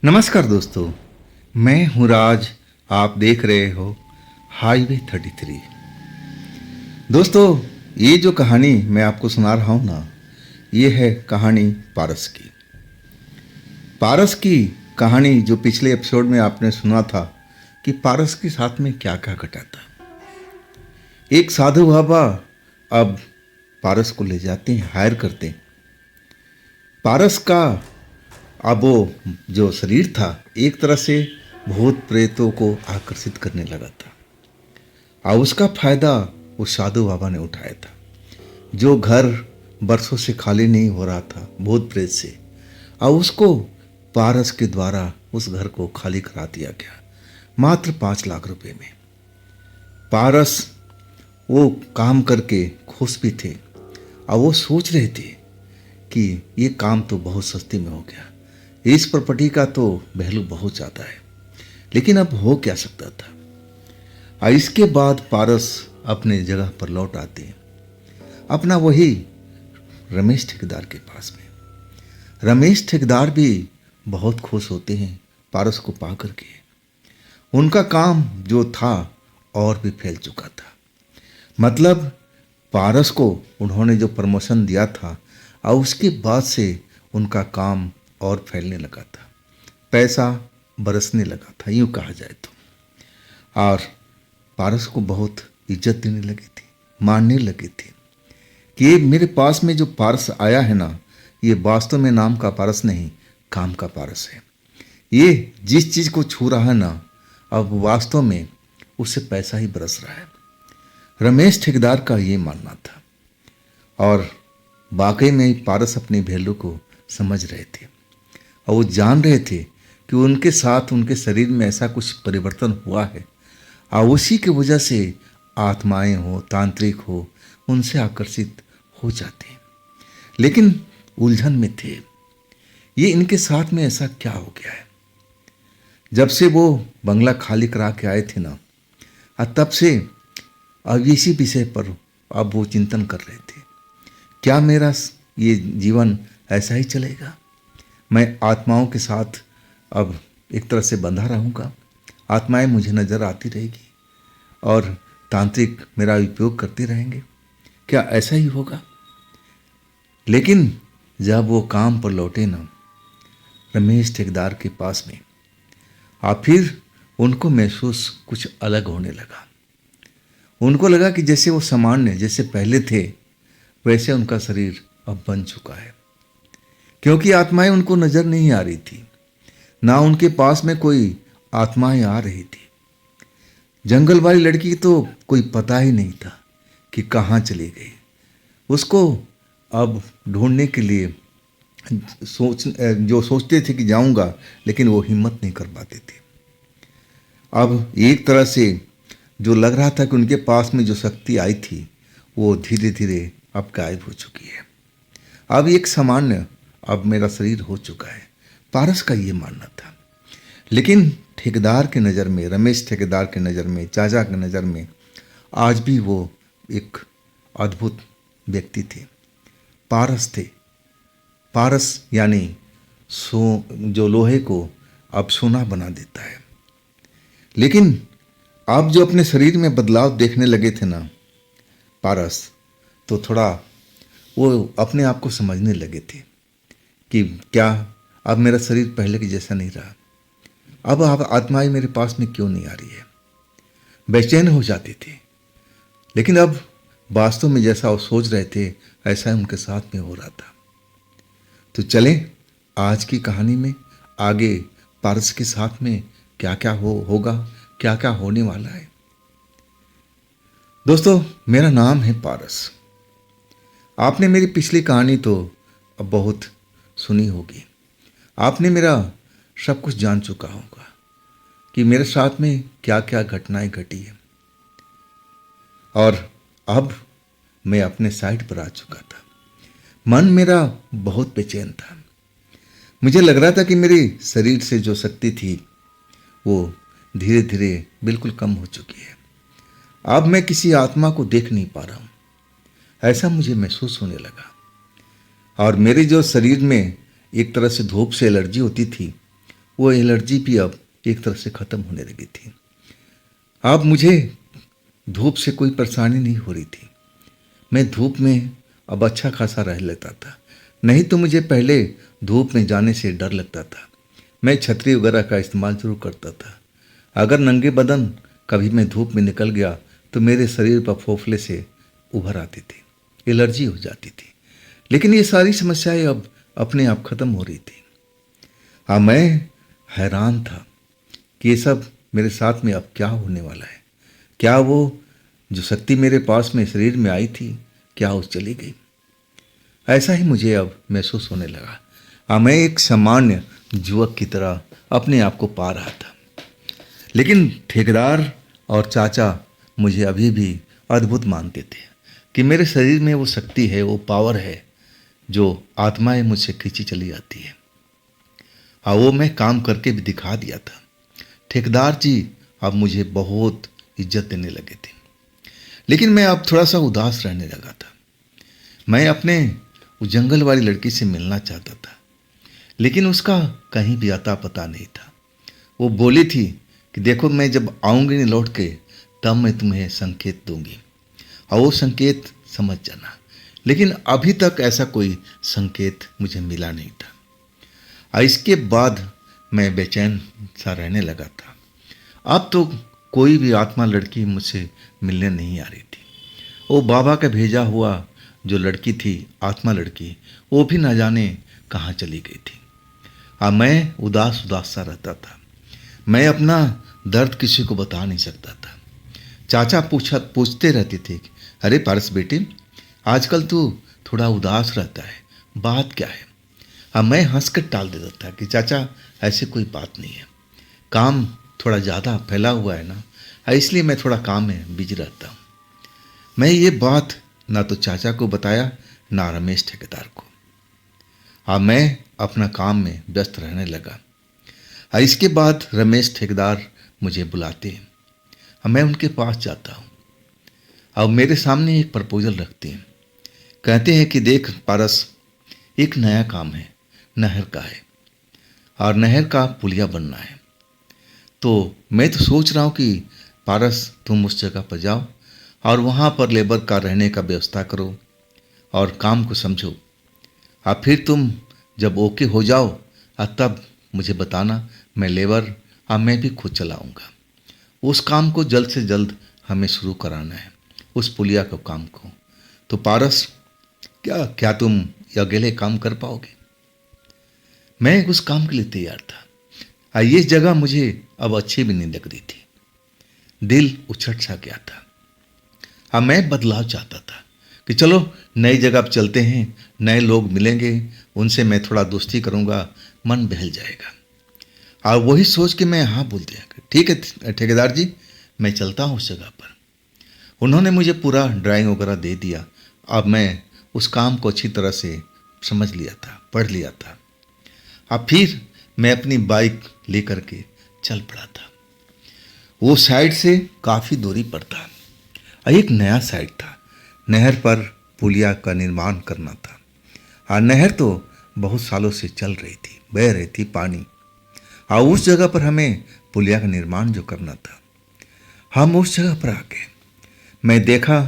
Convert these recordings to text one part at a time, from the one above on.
नमस्कार दोस्तों, मैं हूं राज। आप देख रहे हो हाईवे 33। दोस्तों, ये जो कहानी मैं आपको सुना रहा हूं ना, ये है कहानी पारस की। पारस की कहानी जो पिछले एपिसोड में आपने सुना था कि पारस के साथ में क्या क्या घटा था। एक साधु बाबा अब पारस को ले जाते हैं, हायर करते हैं। पारस का अब वो जो शरीर था एक तरह से भूत प्रेतों को आकर्षित करने लगा था, और उसका फायदा उस साधु बाबा ने उठाया था। जो घर बरसों से खाली नहीं हो रहा था भूत प्रेत से, और उसको पारस के द्वारा उस घर को खाली करा दिया गया, मात्र 5 लाख रुपए में। पारस वो काम करके खुश भी थे, और वो सोच रहे थे कि ये काम तो बहुत सस्ते में हो गया, इस प्रॉपर्टी का तो वैल्यू बहुत ज़्यादा है, लेकिन अब हो क्या सकता था। और इसके बाद पारस अपने जगह पर लौट आते हैं, अपना वही रमेश ठेकेदार के पास में। रमेश ठेकेदार भी बहुत खुश होते हैं पारस को पा करके। उनका काम जो था और भी फैल चुका था, मतलब पारस को उन्होंने जो प्रमोशन दिया था, और उसके बाद से उनका काम और फैलने लगा था, पैसा बरसने लगा था, यूँ कहा जाए तो। और पारस को बहुत इज्जत देने लगी थी, मानने लगे थे कि ये मेरे पास में जो पारस आया है ना, ये वास्तव में नाम का पारस नहीं, काम का पारस है। ये जिस चीज़ को छू रहा है ना, अब वास्तव में उससे पैसा ही बरस रहा है। रमेश ठेकेदार का ये मानना था, और वाकई में पारस अपनी वैल्यू को समझ रहे थे, और वो जान रहे थे कि उनके साथ उनके शरीर में ऐसा कुछ परिवर्तन हुआ है, और उसी की वजह से आत्माएं हो, तांत्रिक हो, उनसे आकर्षित हो जाते हैं। लेकिन उलझन में थे, ये इनके साथ में ऐसा क्या हो गया है। जब से वो बंगला खाली करा के आए थे ना, तब से अब इसी विषय पर अब वो चिंतन कर रहे थे, क्या मेरा ये जीवन ऐसा ही चलेगा? मैं आत्माओं के साथ अब एक तरह से बंधा रहूँगा, आत्माएं मुझे नज़र आती रहेगी और तांत्रिक मेरा उपयोग करते रहेंगे, क्या ऐसा ही होगा? लेकिन जब वो काम पर लौटे ना रमेश ठेकेदार के पास में, फिर उनको महसूस कुछ अलग होने लगा। उनको लगा कि जैसे वो सामान्य जैसे पहले थे वैसे उनका शरीर अब बन चुका है, क्योंकि आत्माएं उनको नजर नहीं आ रही थी, ना उनके पास में कोई आत्माएं आ रही थी। जंगल वाली लड़की तो कोई पता ही नहीं था कि कहाँ चली गई। उसको अब ढूंढने के लिए जो सोचते थे कि जाऊंगा, लेकिन वो हिम्मत नहीं कर पाते थे। अब एक तरह से जो लग रहा था कि उनके पास में जो शक्ति आई थी वो धीरे धीरे अब गायब हो चुकी है। अब एक सामान्य अब मेरा शरीर हो चुका है, पारस का ये मानना था। लेकिन ठेकेदार के नज़र में, रमेश ठेकेदार के नज़र में, चाचा के नज़र में आज भी वो एक अद्भुत व्यक्ति थे, पारस थे। पारस यानी जो लोहे को अब सोना बना देता है। लेकिन आप जो अपने शरीर में बदलाव देखने लगे थे ना पारस, तो थोड़ा वो अपने आप को समझने लगे थे कि क्या अब मेरा शरीर पहले के जैसा नहीं रहा, अब आप आत्माएं मेरे पास में क्यों नहीं आ रही है। बेचैन हो जाते थे, लेकिन अब वास्तव में जैसा वो सोच रहे थे ऐसा उनके साथ में हो रहा था। तो चलें आज की कहानी में आगे पारस के साथ में क्या क्या होगा, क्या क्या होने वाला है। दोस्तों, मेरा नाम है पारस। आपने मेरी पिछली कहानी तो अब बहुत सुनी होगी, आपने मेरा सब कुछ जान चुका होगा कि मेरे साथ में क्या क्या घटनाएं घटी है। और अब मैं अपने साइड पर आ चुका था। मन मेरा बहुत बेचैन था। मुझे लग रहा था कि मेरे शरीर से जो शक्ति थी वो धीरे धीरे बिल्कुल कम हो चुकी है। अब मैं किसी आत्मा को देख नहीं पा रहा हूँ, ऐसा मुझे महसूस होने लगा। और मेरे जो शरीर में एक तरह से धूप से एलर्जी होती थी वो एलर्जी भी अब एक तरह से ख़त्म होने लगी थी। अब मुझे धूप से कोई परेशानी नहीं हो रही थी। मैं धूप में अब अच्छा खासा रह लेता था। नहीं तो मुझे पहले धूप में जाने से डर लगता था। मैं छतरी वगैरह का इस्तेमाल जरूर करता था। अगर नंगे बदन कभी मैं धूप में निकल गया तो मेरे शरीर पर फोफले से उभर आती थी, एलर्जी हो जाती थी। लेकिन ये सारी समस्याएं अब अपने आप खत्म हो रही थी। हाँ, मैं हैरान था कि ये सब मेरे साथ में अब क्या होने वाला है। क्या वो जो शक्ति मेरे पास में शरीर में आई थी, क्या वो चली गई? ऐसा ही मुझे अब महसूस होने लगा। हाँ, मैं एक सामान्य युवक की तरह अपने आप को पा रहा था। लेकिन ठेकेदार और चाचा मुझे अभी भी अद्भुत मानते थे कि मेरे शरीर में वो शक्ति है, वो पावर है जो आत्माएं मुझसे खींची चली जाती है। हाँ, वो मैं काम करके भी दिखा दिया था। ठेकेदार जी अब मुझे बहुत इज्जत देने लगे थे। लेकिन मैं अब थोड़ा सा उदास रहने लगा था। मैं अपने उस जंगल वाली लड़की से मिलना चाहता था, लेकिन उसका कहीं भी अता पता नहीं था। वो बोली थी कि देखो, मैं जब आऊँगी नहीं लौट के, तब मैं तुम्हें संकेत दूंगी और वो संकेत समझ जाना। लेकिन अभी तक ऐसा कोई संकेत मुझे मिला नहीं था। और इसके बाद मैं बेचैन सा रहने लगा था। अब तो कोई भी आत्मा लड़की मुझसे मिलने नहीं आ रही थी। वो बाबा का भेजा हुआ जो लड़की थी, आत्मा लड़की, वो भी ना जाने कहाँ चली गई थी। अब मैं उदास उदास सा रहता था। मैं अपना दर्द किसी को बता नहीं सकता था। चाचा पूछते रहते थे कि अरे पारस बेटे, आजकल तू थोड़ा उदास रहता है, बात क्या है? अब मैं हंस कर टाल देता था कि चाचा ऐसे कोई बात नहीं है, काम थोड़ा ज़्यादा फैला हुआ है ना, इसलिए मैं थोड़ा काम में बिजी रहता हूँ। मैं ये बात ना तो चाचा को बताया ना रमेश ठेकेदार को। अब मैं अपना काम में व्यस्त रहने लगा। और इसके बाद रमेश ठेकेदार मुझे बुलाते हैं। अब मैं उनके पास जाता हूँ। अब मेरे सामने एक प्रपोजल रखते हैं। कहते हैं कि देख पारस, एक नया काम है, नहर का है और नहर का पुलिया बनना है। तो मैं तो सोच रहा हूँ कि पारस तुम उस जगह पर जाओ और वहाँ पर लेबर का रहने का व्यवस्था करो और काम को समझो। और फिर तुम जब ओके हो जाओ तब मुझे बताना, मैं लेबर मैं भी खुद चलाऊँगा। उस काम को जल्द से जल्द हमें शुरू कराना है, उस पुलिया के काम को। तो पारस, क्या तुम अकेले काम कर पाओगे? मैं उस काम के लिए तैयार था। ये जगह मुझे अब अच्छी भी नहीं लग रही थी। दिल उछट सा गया था। अब मैं बदलाव चाहता था कि चलो नई जगह पर चलते हैं, नए लोग मिलेंगे, उनसे मैं थोड़ा दोस्ती करूँगा, मन बहल जाएगा। और वही सोच के मैं हाँ बोल दिया, ठीक है ठेकेदार जी, मैं चलता हूँ उस जगह पर। उन्होंने मुझे पूरा ड्राइंग वगैरह दे दिया। अब मैं उस काम को अच्छी तरह से समझ लिया था, पढ़ लिया था। अब फिर मैं अपनी बाइक लेकर के चल पड़ा था। वो साइड से काफ़ी दूरी पर था। एक नया साइड था। नहर पर पुलिया का निर्माण करना था। और नहर तो बहुत सालों से चल रही थी, बह रही थी पानी। और उस जगह पर हमें पुलिया का निर्माण जो करना था, हम उस जगह पर आ गए। मैं देखा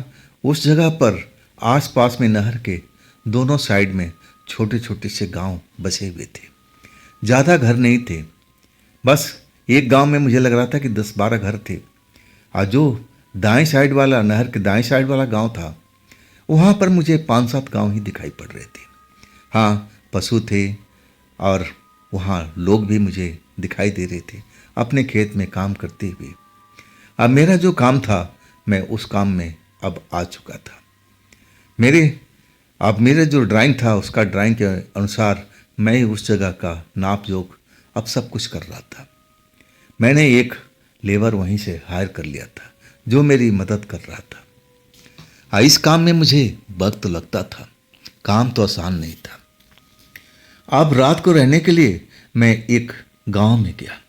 उस जगह पर आसपास में नहर के दोनों साइड में छोटे छोटे से गांव बसे हुए थे। ज़्यादा घर नहीं थे, बस एक गांव में मुझे लग रहा था कि 10-12 घर थे। और जो दाएं साइड वाला, नहर के दाएं साइड वाला गांव था, वहाँ पर मुझे 5-7 गांव ही दिखाई पड़ रहे थे। हाँ, पशु थे और वहाँ लोग भी मुझे दिखाई दे रहे थे अपने खेत में काम करते हुए। अब मेरा जो काम था, मैं उस काम में अब आ चुका था। मेरा जो ड्राइंग था, उसका ड्राइंग के अनुसार मैं ही उस जगह का नाप जोख अब सब कुछ कर रहा था। मैंने एक लेबर वहीं से हायर कर लिया था जो मेरी मदद कर रहा था। इस काम में मुझे वक्त तो लगता था, काम तो आसान नहीं था। अब रात को रहने के लिए मैं एक गांव में गया।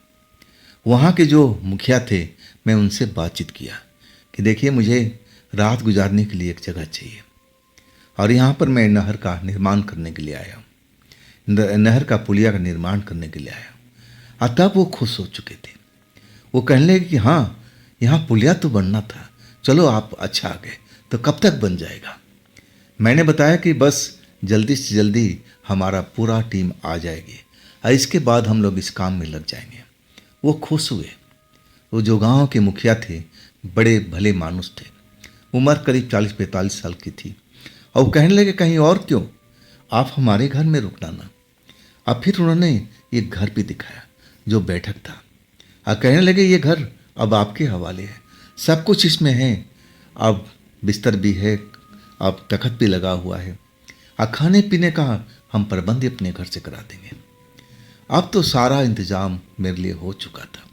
वहाँ के जो मुखिया थे, मैं उनसे बातचीत किया कि देखिए, मुझे रात गुजारने के लिए एक जगह चाहिए और यहाँ पर मैं नहर का निर्माण करने के लिए आया हूँ, नहर का पुलिया का निर्माण करने के लिए आया हूँ। तब वो खुश हो चुके थे। वो कहने लगे कि हाँ, यहाँ पुलिया तो बनना था, चलो आप अच्छा आ गए, तो कब तक बन जाएगा। मैंने बताया कि बस जल्दी से जल्दी हमारा पूरा टीम आ जाएगी और इसके बाद हम लोग इस काम में लग जाएंगे। वो खुश हुए। वो जो गांव के मुखिया थे, बड़े भले मानुस थे, उम्र करीब 40-45 साल की थी, और वो कहने लगे कहीं और क्यों, आप हमारे घर में रुकना ना। अब फिर उन्होंने एक घर भी दिखाया जो बैठक था, और कहने लगे ये घर अब आपके हवाले है, सब कुछ इसमें है, अब बिस्तर भी है, अब तखत भी लगा हुआ है, और खाने पीने का हम प्रबंध अपने घर से करा देंगे। अब तो सारा इंतजाम मेरे लिए हो चुका था।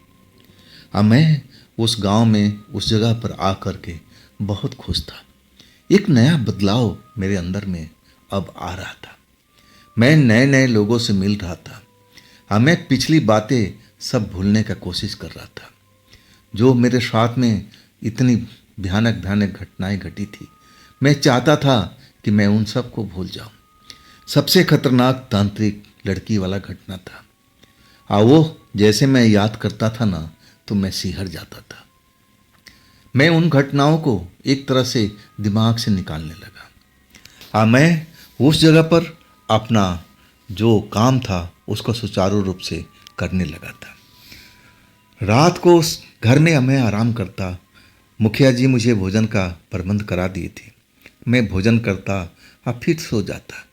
अब मैं उस गांव में उस जगह पर आ कर के बहुत खुश था। एक नया बदलाव मेरे अंदर में अब आ रहा था। मैं नए नए लोगों से मिल रहा था। हाँ, मैं पिछली बातें सब भूलने का कोशिश कर रहा था। जो मेरे साथ में इतनी भयानक भयानक घटनाएं घटी थी, मैं चाहता था कि मैं उन सब को भूल जाऊं। सबसे खतरनाक तांत्रिक लड़की वाला घटना था, वो जैसे मैं याद करता था ना, तो मैं सिहर जाता था। मैं उन घटनाओं को एक तरह से दिमाग से निकालने लगा। मैं उस जगह पर अपना जो काम था उसको सुचारू रूप से करने लगा था। रात को उस घर में मैं आराम करता। मुखिया जी मुझे भोजन का प्रबंध करा दिए थे। मैं भोजन करता और फिर सो जाता।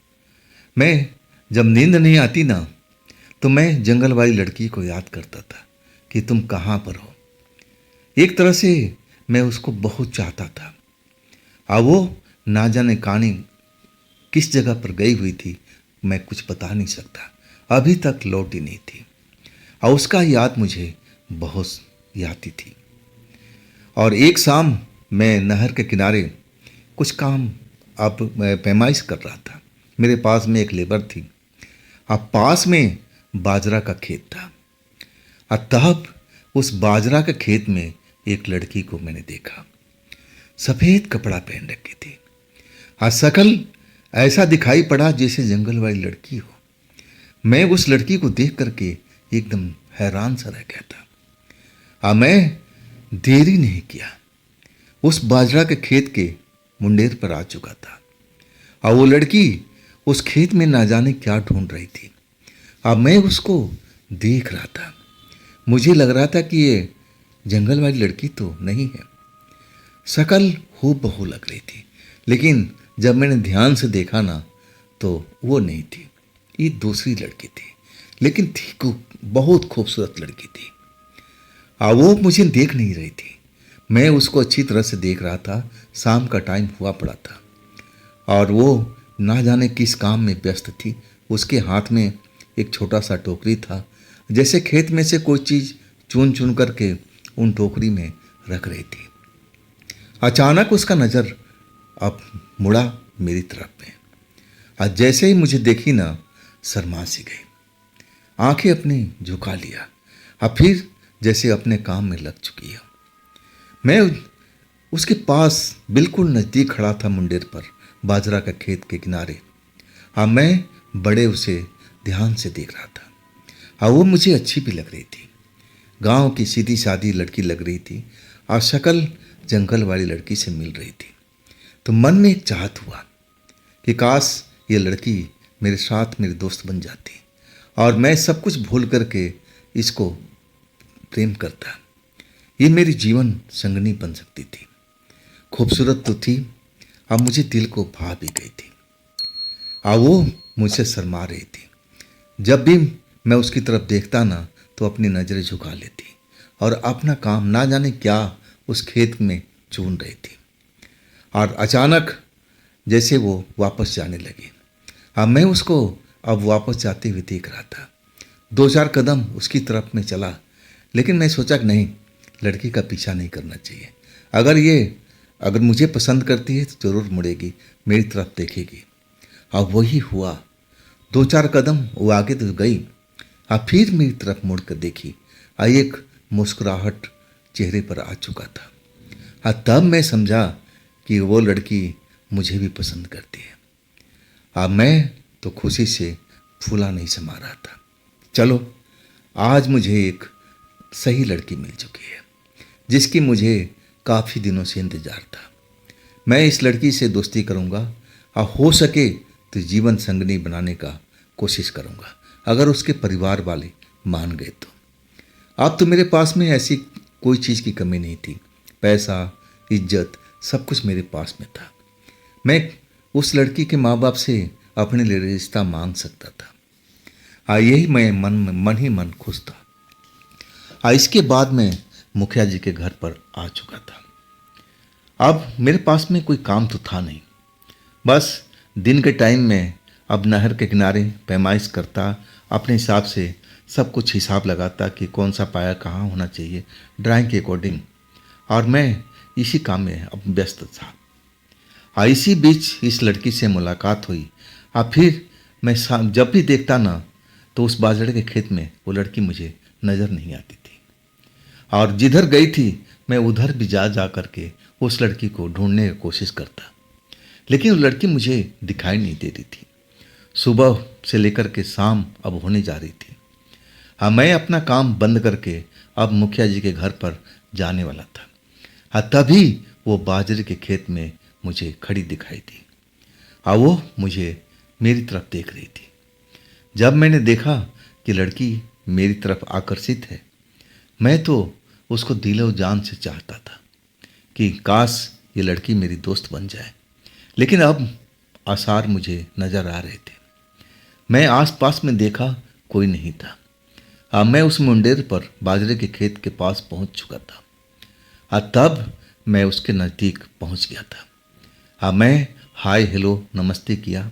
मैं जब नींद नहीं आती ना, तो मैं जंगल वाली लड़की को याद करता था कि तुम कहाँ पर हो। एक तरह से मैं उसको बहुत चाहता था। अब वो ना जाने कहानी किस जगह पर गई हुई थी, मैं कुछ बता नहीं सकता, अभी तक लौटी नहीं थी, और उसका याद मुझे बहुत आती थी। और एक शाम मैं नहर के किनारे कुछ काम अब मैं पैमाइश कर रहा था। मेरे पास में एक लेबर थी, अब पास में बाजरा का खेत था। तब उस बाजरा के खेत में एक लड़की को मैंने देखा। सफ़ेद कपड़ा पहन रखी थी, शकल ऐसा दिखाई पड़ा जैसे जंगल वाली लड़की हो। मैं उस लड़की को देख करके एकदम हैरान सा रह गया था। मैं देरी नहीं किया, उस बाजरा के खेत के मुंडेर पर आ चुका था, और वो लड़की उस खेत में ना जाने क्या ढूंढ रही थी। अब मैं उसको देख रहा था। मुझे लग रहा था कि ये जंगल वाली लड़की तो नहीं है। शकल हूबहू लग रही थी, लेकिन जब मैंने ध्यान से देखा ना, तो वो नहीं थी, ये दूसरी लड़की थी, लेकिन थी बहुत खूबसूरत लड़की थी। वो मुझे देख नहीं रही थी, मैं उसको अच्छी तरह से देख रहा था। शाम का टाइम हुआ पड़ा था, और वो ना जाने किस काम में व्यस्त थी। उसके हाथ में एक छोटा सा टोकरी था, जैसे खेत में से कोई चीज़ चुन चुन करके उन टोकरी में रख रही थी। अचानक उसका नज़र अब मुड़ा मेरी तरफ में, और जैसे ही मुझे देखी ना, शर्मा सी गई, आंखें अपनी झुका लिया, और फिर जैसे अपने काम में लग चुकी है। मैं उसके पास बिल्कुल नज़दीक खड़ा था, मुंडेर पर बाजरा का खेत के किनारे। मैं बड़े उसे ध्यान से देख रहा था, वो मुझे अच्छी भी लग रही थी। गांव की सीधी सादी लड़की लग रही थी, और शक्ल जंगल वाली लड़की से मिल रही थी। तो मन में एक चाहत हुआ कि काश ये लड़की मेरे साथ मेरी दोस्त बन जाती, और मैं सब कुछ भूल करके इसको प्रेम करता। ये मेरी जीवन संगनी बन सकती थी। खूबसूरत तो थी, अब मुझे दिल को भा भी गई थी, और वो मुझसे शर्मा रही थी। जब भी मैं उसकी तरफ देखता ना, तो अपनी नज़रें झुका लेती, और अपना काम ना जाने क्या उस खेत में चुन रही थी। और अचानक जैसे वो वापस जाने लगी, मैं उसको अब वापस जाते हुए देख रहा था। 2-4 कदम उसकी तरफ में चला, लेकिन मैं सोचा कि नहीं, लड़की का पीछा नहीं करना चाहिए। अगर मुझे पसंद करती है तो ज़रूर मुड़ेगी, मेरी तरफ देखेगी। अब वही हुआ। 2-4 कदम वो आगे तो गई, और फिर मेरी तरफ मुड़ कर देखी, और एक मुस्कुराहट चेहरे पर आ चुका था। तब मैं समझा कि वो लड़की मुझे भी पसंद करती है। अब मैं तो खुशी से फूला नहीं समा रहा था। चलो आज मुझे एक सही लड़की मिल चुकी है जिसकी मुझे काफ़ी दिनों से इंतज़ार था। मैं इस लड़की से दोस्ती करूंगा और हो सके तो जीवन संगनी बनाने का कोशिश करूंगा, अगर उसके परिवार वाले मान गए तो। अब तो मेरे पास में ऐसी कोई चीज़ की कमी नहीं थी। पैसा, इज्जत, सब कुछ मेरे पास में था। मैं उस लड़की के माँ बाप से अपने लिए रिश्ता मांग सकता था। यही मैं मन ही मन खुश था। इसके बाद मैं मुखिया जी के घर पर आ चुका था। अब मेरे पास में कोई काम तो था नहीं। बस दिन के टाइम में अब नहर के किनारे पैमाइश करता, अपने हिसाब से सब कुछ हिसाब लगाता कि कौन सा पाया कहाँ होना चाहिए ड्राइंग के अकॉर्डिंग, और मैं इसी काम में अब व्यस्त था। इसी बीच इस लड़की से मुलाकात हुई। फिर मैं जब भी देखता ना तो उस बाजरे के खेत में वो लड़की मुझे नज़र नहीं आती थी, और जिधर गई थी मैं उधर भी जा करके उस लड़की को ढूंढने की कोशिश करता, लेकिन वो लड़की मुझे दिखाई नहीं दे रही थी। सुबह से लेकर के शाम अब होने जा रही थी। मैं अपना काम बंद करके अब मुखिया जी के घर पर जाने वाला था। तभी वो बाजरे के खेत में मुझे खड़ी दिखाई दी। वो मुझे मेरी तरफ देख रही थी। जब मैंने देखा कि लड़की मेरी तरफ आकर्षित है, मैं तो उसको दिलो जान से चाहता था कि काश ये लड़की मेरी दोस्त बन जाए, लेकिन अब आसार मुझे नज़र आ रहे थे। मैं आसपास में देखा, कोई नहीं था। मैं उस मुंडेर पर बाजरे के खेत के पास पहुंच चुका था। तब मैं उसके नज़दीक पहुंच गया था। मैं हाय हेलो नमस्ते किया।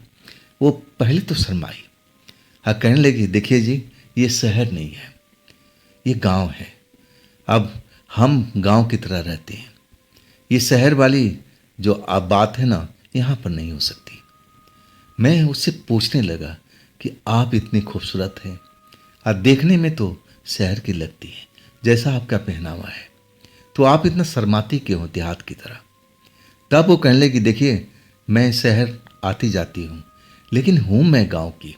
वो पहले तो शर्माई। कहने लगी, देखिए जी, ये शहर नहीं है, ये गांव है। अब हम गांव की तरह रहते हैं। ये शहर वाली जो आप बात है ना, यहाँ पर नहीं हो सकती। मैं उससे पूछने लगा कि आप इतनी खूबसूरत हैं और देखने में तो शहर की लगती है, जैसा आपका पहनावा है, तो आप इतना शर्माती क्यों हो देहात की तरह? तब वो कहने लगी, देखिए, मैं शहर आती जाती हूँ, लेकिन हूँ मैं गांव की,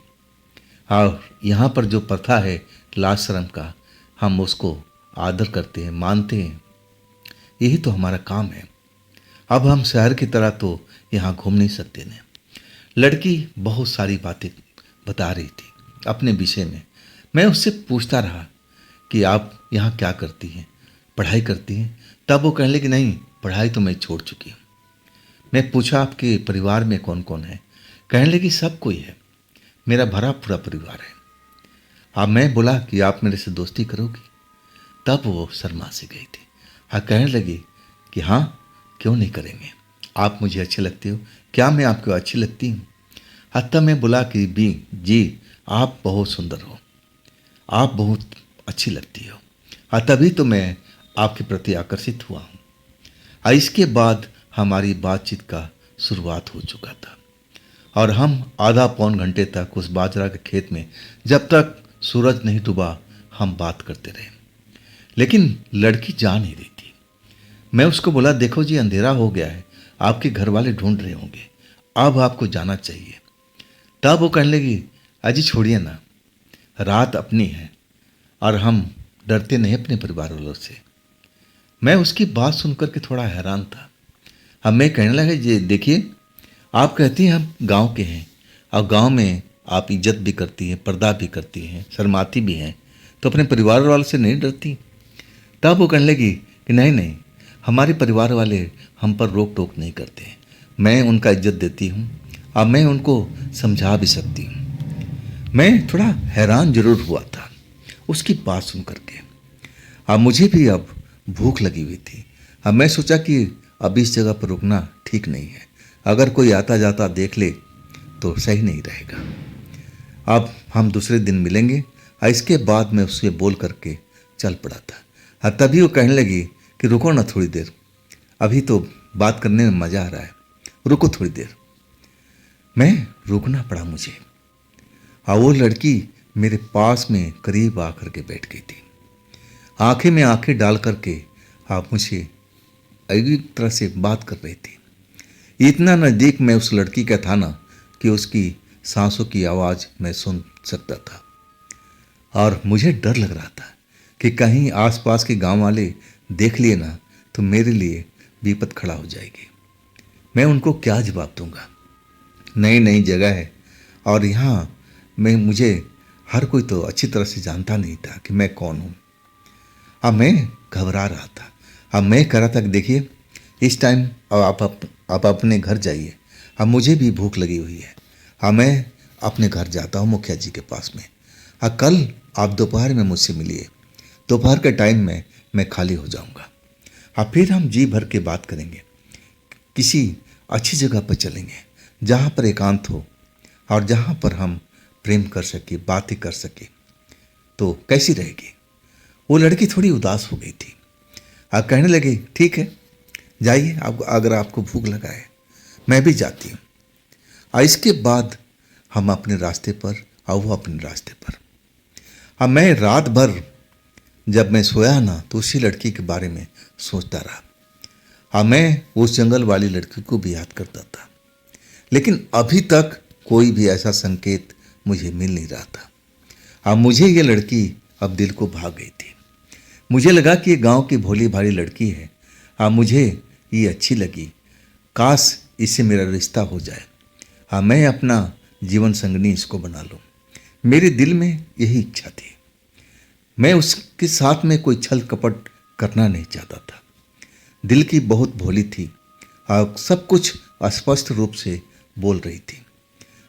और यहाँ पर जो प्रथा है लाज शर्म का, हम उसको आदर करते हैं, मानते हैं। यही तो हमारा काम है। अब हम शहर की तरह तो यहाँ घूम नहीं सकते ना। लड़की बहुत सारी बातें बता रही थी अपने विषय में। मैं उससे पूछता रहा कि आप यहाँ क्या करती हैं, पढ़ाई करती हैं? तब वो कहने लगी, नहीं, पढ़ाई तो मैं छोड़ चुकी हूँ। मैं पूछा, आपके परिवार में कौन कौन है? कहने लगी, सब कोई है, मेरा भरा पूरा परिवार है। अब मैं बोला कि आप मेरे से दोस्ती करोगी? तब वो शर्मा से गई थी। कहने लगी कि हाँ, क्यों नहीं करेंगे, आप मुझे अच्छे लगते हो। क्या मैं आपको अच्छी लगती हूँ? तब मैं बोला कि जी, आप बहुत सुंदर हो, आप बहुत अच्छी लगती हो, तभी तो मैं आपके प्रति आकर्षित हुआ हूँ। इसके बाद हमारी बातचीत का शुरुआत हो चुका था, और हम आधा पौन घंटे तक उस बाजरा के खेत में, जब तक सूरज नहीं डूबा, हम बात करते रहे। लेकिन लड़की जा नहीं रही थी। मैं उसको बोला, देखो जी, अंधेरा हो गया है, आपके घर वाले ढूंढ रहे होंगे, अब आपको जाना चाहिए। तब वो कहने लगी, अजी छोड़िए ना, रात अपनी है और हम डरते नहीं अपने परिवार वालों से। मैं उसकी बात सुनकर के थोड़ा हैरान था। अब मैं कहने लगा, जी देखिए, आप कहती हैं हम गांव के हैं, और गांव में आप इज्जत भी करती हैं, पर्दा भी करती हैं, शर्माती भी हैं, तो अपने परिवार वालों से नहीं डरती? तब वो कहने लगी कि नहीं, हमारे परिवार वाले हम पर रोक टोक नहीं करते, मैं उनका इज्जत देती हूँ, अब मैं उनको समझा भी सकती हूँ। मैं थोड़ा हैरान जरूर हुआ था उसकी बात सुन करके। अब मुझे भी अब भूख लगी हुई थी। अब मैं सोचा कि अब इस जगह पर रुकना ठीक नहीं है, अगर कोई आता जाता देख ले तो सही नहीं रहेगा। अब हम दूसरे दिन मिलेंगे। इसके बाद मैं उससे बोल करके चल पड़ा था। तभी वो कहने लगी कि रुको ना थोड़ी देर, अभी तो बात करने में मज़ा आ रहा है, रुको थोड़ी देर। मैं रुकना पड़ा मुझे। वो लड़की मेरे पास में करीब आकर के बैठ गई थी, आंखें में आंखें डाल करके आप मुझे एक तरह से बात कर रही थी। इतना नज़दीक मैं उस लड़की का था ना कि उसकी सांसों की आवाज़ मैं सुन सकता था। और मुझे डर लग रहा था कि कहीं आसपास के गांव वाले देख लिए ना तो मेरे लिए विपद खड़ा हो जाएगी। मैं उनको क्या जवाब दूंगा? नई नई जगह है और यहाँ मैं मुझे हर कोई तो अच्छी तरह से जानता नहीं था कि मैं कौन हूँ। अब मैं घबरा रहा था। अब मैं कह रहा था कि देखिए, इस टाइम आप अपने घर जाइए, अब मुझे भी भूख लगी हुई है। अब मैं अपने घर जाता हूँ मुखिया जी के पास में। अब कल आप दोपहर में मुझसे मिलिए, दोपहर के टाइम में मैं खाली हो जाऊँगा। अब फिर हम जी भर के बात करेंगे, किसी अच्छी जगह पर चलेंगे जहाँ पर एकांत हो और जहाँ पर हम प्रेम कर सके, बातें कर सके। तो कैसी रहेगी? वो लड़की थोड़ी उदास हो गई थी। आप कहने लगे ठीक है, जाइए, आप अगर आपको भूख लगा है, मैं भी जाती हूँ। और इसके बाद हम अपने रास्ते पर और वो अपने रास्ते पर। अब मैं रात भर जब मैं सोया ना तो उसी लड़की के बारे में सोचता रहा। अब मैं उस जंगल वाली लड़की को भी याद करता था, लेकिन अभी तक कोई भी ऐसा संकेत मुझे मिल नहीं रहा था। अब मुझे ये लड़की अब दिल को भाग गई थी। मुझे लगा कि ये गांव की भोली भाली लड़की है। अब मुझे ये अच्छी लगी, काश इससे मेरा रिश्ता हो जाए। हाँ, मैं अपना जीवन संगनी इसको बना लूँ। मेरे दिल में यही इच्छा थी। मैं उसके साथ में कोई छल कपट करना नहीं चाहता था। दिल की बहुत भोली थी और सब कुछ स्पष्ट रूप से बोल रही थी।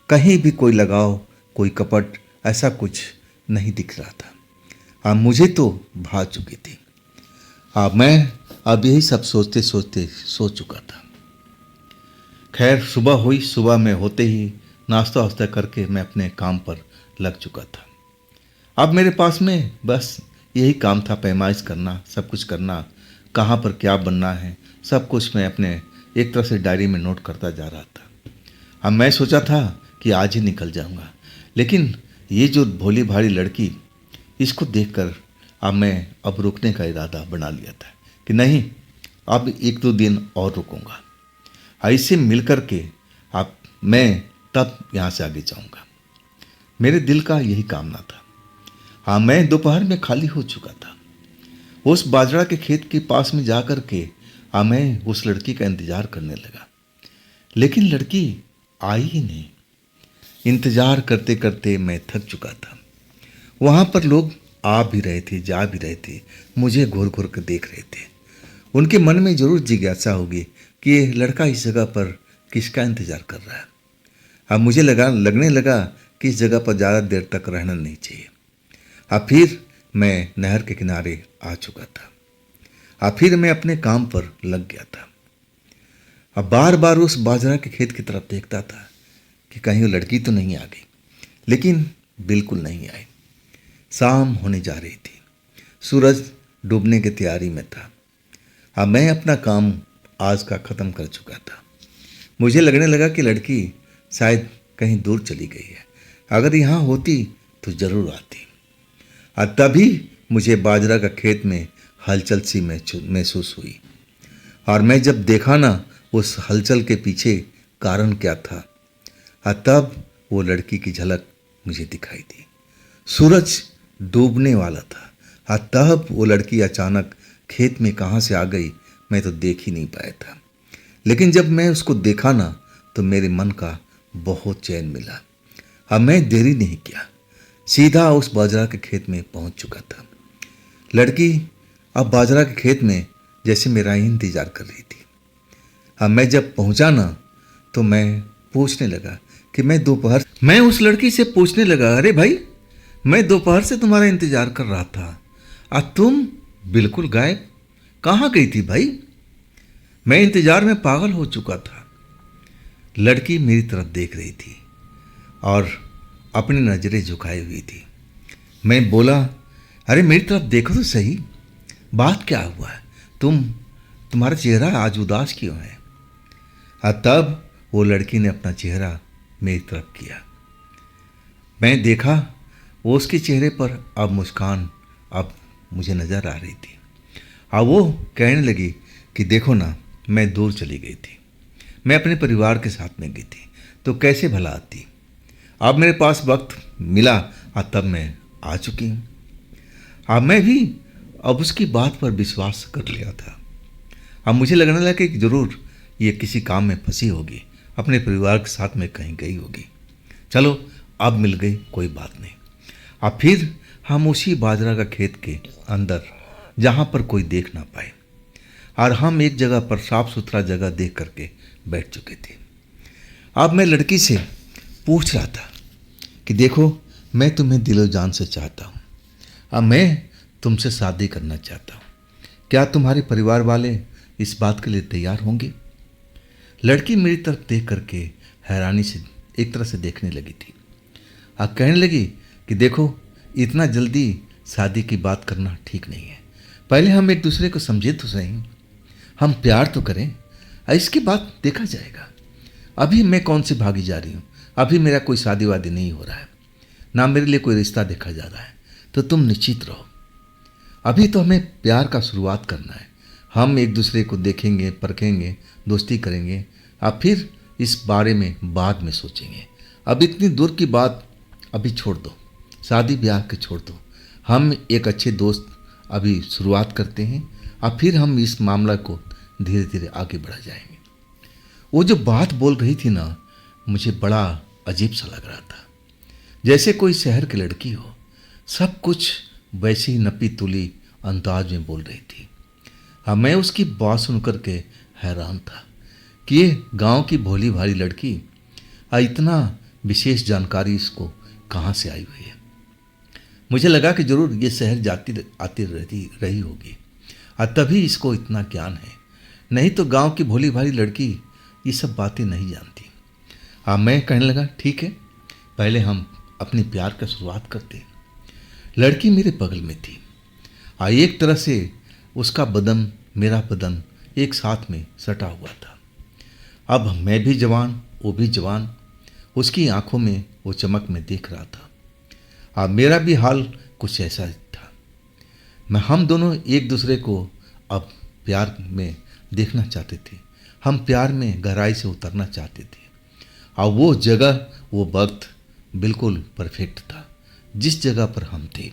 कहीं भी कोई लगाव, कोई कपट, ऐसा कुछ नहीं दिख रहा था। अब मुझे तो भा चुकी थी। मैं अब यही सब सोचते सोचते सो चुका था। खैर, सुबह हुई। सुबह में होते ही नाश्ता वास्ता करके मैं अपने काम पर लग चुका था। अब मेरे पास में बस यही काम था, पैमाइश करना, सब कुछ करना, कहाँ पर क्या बनना है, सब कुछ मैं अपने एक तरह से डायरी में नोट करता जा रहा था। अब मैं सोचा था कि आज ही निकल जाऊंगा, लेकिन ये जो भोली भाली लड़की, इसको देखकर अब मैं रुकने का इरादा बना लिया था कि नहीं, अब एक दो दिन और रुकूंगा। इससे मिल कर के अब मैं तब यहाँ से आगे जाऊंगा। मेरे दिल का यही कामना था। हाँ, मैं दोपहर में खाली हो चुका था। उस बाजरा के खेत के पास में जा कर के मैं उस लड़की का इंतजार करने लगा, लेकिन लड़की आई ही नहीं। इंतजार करते करते मैं थक चुका था। वहाँ पर लोग आ भी रहे थे, जा भी रहे थे, मुझे घूर घूर कर देख रहे थे। उनके मन में जरूर जिज्ञासा होगी कि ये लड़का इस जगह पर किसका इंतजार कर रहा है। अब मुझे लगने लगा कि इस जगह पर ज़्यादा देर तक रहना नहीं चाहिए। अब फिर मैं नहर के किनारे आ चुका था। अब फिर मैं अपने काम पर लग गया था। अब बार बार उस बाजरा के खेत की तरफ देखता था कि कहीं वो लड़की तो नहीं आ गई, लेकिन बिल्कुल नहीं आई। शाम होने जा रही थी, सूरज डूबने की तैयारी में था। अब मैं अपना काम आज का ख़त्म कर चुका था। मुझे लगने लगा कि लड़की शायद कहीं दूर चली गई है। अगर यहाँ होती तो ज़रूर आती। तभी मुझे बाजरा का खेत में हलचल सी महसूस हुई, और मैं जब देखा ना उस हलचल के पीछे कारण क्या था, तब वो लड़की की झलक मुझे दिखाई दी। सूरज डूबने वाला था। तब वो लड़की अचानक खेत में कहाँ से आ गई मैं तो देख ही नहीं पाया था, लेकिन जब मैं उसको देखा ना तो मेरे मन का बहुत चैन मिला। अब मैं देरी नहीं किया, सीधा उस बाजरा के खेत में पहुंच चुका था। लड़की अब बाजरा के खेत में जैसे मेरा ही इंतजार कर रही थी। अब मैं जब पहुंचा ना तो मैं पूछने लगा कि मैं उस लड़की से पूछने लगा, अरे भाई, मैं दोपहर से तुम्हारा इंतजार कर रहा था, तुम बिल्कुल गायब, कहाँ गई थी भाई? मैं इंतजार में पागल हो चुका था। लड़की मेरी तरफ देख रही थी और अपनी नज़रें झुकाई हुई थी। मैं बोला, अरे मेरी तरफ देखो तो सही, बात क्या हुआ है? तुम्हारा चेहरा आज उदास क्यों है? तब वो लड़की ने अपना चेहरा मेरी तरफ किया। मैं देखा वो उसके चेहरे पर अब मुस्कान अब मुझे नज़र आ रही थी। अब वो कहने लगी कि देखो ना, मैं दूर चली गई थी, मैं अपने परिवार के साथ में गई थी, तो कैसे भला आती। अब मेरे पास वक्त मिला तब मैं आ चुकी हूँ। अब मैं भी अब उसकी बात पर विश्वास कर लिया था। अब मुझे लगने लगा कि ज़रूर ये किसी काम में फंसी होगी, अपने परिवार के साथ में कहीं गई होगी। चलो अब मिल गई, कोई बात नहीं। अब फिर हम उसी बाजरा का खेत के अंदर, जहाँ पर कोई देख ना पाए, और हम एक जगह पर साफ सुथरा जगह देख करके बैठ चुके थे। अब मैं लड़की से पूछ रहा था कि देखो, मैं तुम्हें दिलो जान से चाहता हूँ, अब मैं तुमसे शादी करना चाहता हूँ, क्या तुम्हारे परिवार वाले इस बात के लिए तैयार होंगे? लड़की मेरी तरफ देख करके हैरानी से एक तरह से देखने लगी थी। अब कहने लगी कि देखो, इतना जल्दी शादी की बात करना ठीक नहीं है, पहले हम एक दूसरे को समझे तो सही, हम प्यार तो करें, इसके बाद देखा जाएगा। अभी मैं कौन सी भागी जा रही हूँ, अभी मेरा कोई शादी वादी नहीं हो रहा है, ना मेरे लिए कोई रिश्ता देखा जा रहा है, तो तुम निश्चित रहो। अभी तो हमें प्यार का शुरुआत करना है, हम एक दूसरे को देखेंगे, परखेंगे, दोस्ती करेंगे, अब फिर इस बारे में बाद में सोचेंगे। अब इतनी दूर की बात अभी छोड़ दो, शादी ब्याह के छोड़ दो, हम एक अच्छे दोस्त अभी शुरुआत करते हैं, अब फिर हम इस मामला को धीरे धीरे आगे बढ़ा जाएंगे। वो जो बात बोल रही थी ना, मुझे बड़ा अजीब सा लग रहा था, जैसे कोई शहर की लड़की हो, सब कुछ वैसी ही नपी तुली अंदाज में बोल रही थी। हाँ, मैं उसकी बात सुन कर के हैरान था कि ये गांव की भोली भाली लड़की इतना विशेष जानकारी इसको कहाँ से आई हुई है। मुझे लगा कि जरूर ये शहर जाती आती रही होगी, तभी इसको इतना ज्ञान है, नहीं तो गांव की भोली भाली लड़की ये सब बातें नहीं जानती। मैं कहने लगा ठीक है, पहले हम अपने प्यार का शुरुआत करते। लड़की मेरे बगल में थी, एक तरह से उसका बदन मेरा बदन एक साथ में सटा हुआ था। अब मैं भी जवान, वो भी जवान, उसकी आंखों में वो चमक में देख रहा था। मेरा भी हाल कुछ ऐसा ही था। हम दोनों एक दूसरे को अब प्यार में देखना चाहते थे, हम प्यार में गहराई से उतरना चाहते थे। वो जगह, वो वक्त बिल्कुल परफेक्ट था। जिस जगह पर हम थे,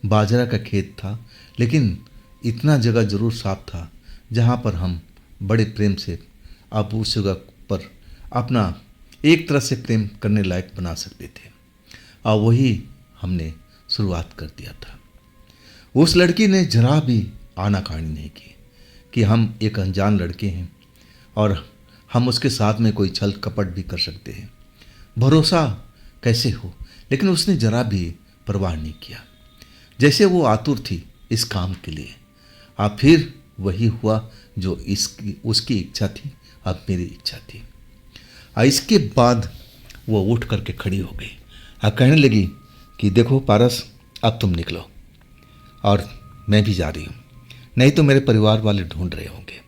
बाजरा का खेत था, लेकिन इतना जगह ज़रूर साफ था जहाँ पर हम बड़े प्रेम से अब उस जगह पर अपना एक तरह से प्रेम करने लायक बना सकते थे। और वही हमने शुरुआत कर दिया था। उस लड़की ने जरा भी आनाकानी नहीं की कि हम एक अनजान लड़के हैं और हम उसके साथ में कोई छल कपट भी कर सकते हैं, भरोसा कैसे हो, लेकिन उसने जरा भी परवाह नहीं किया, जैसे वो आतुर थी इस काम के लिए। फिर वही हुआ जो उसकी इच्छा थी, अब मेरी इच्छा थी। इसके बाद वो उठ करके खड़ी हो गई, कहने लगी कि देखो पारस, अब तुम निकलो और मैं भी जा रही हूँ, नहीं तो मेरे परिवार वाले ढूंढ रहे होंगे।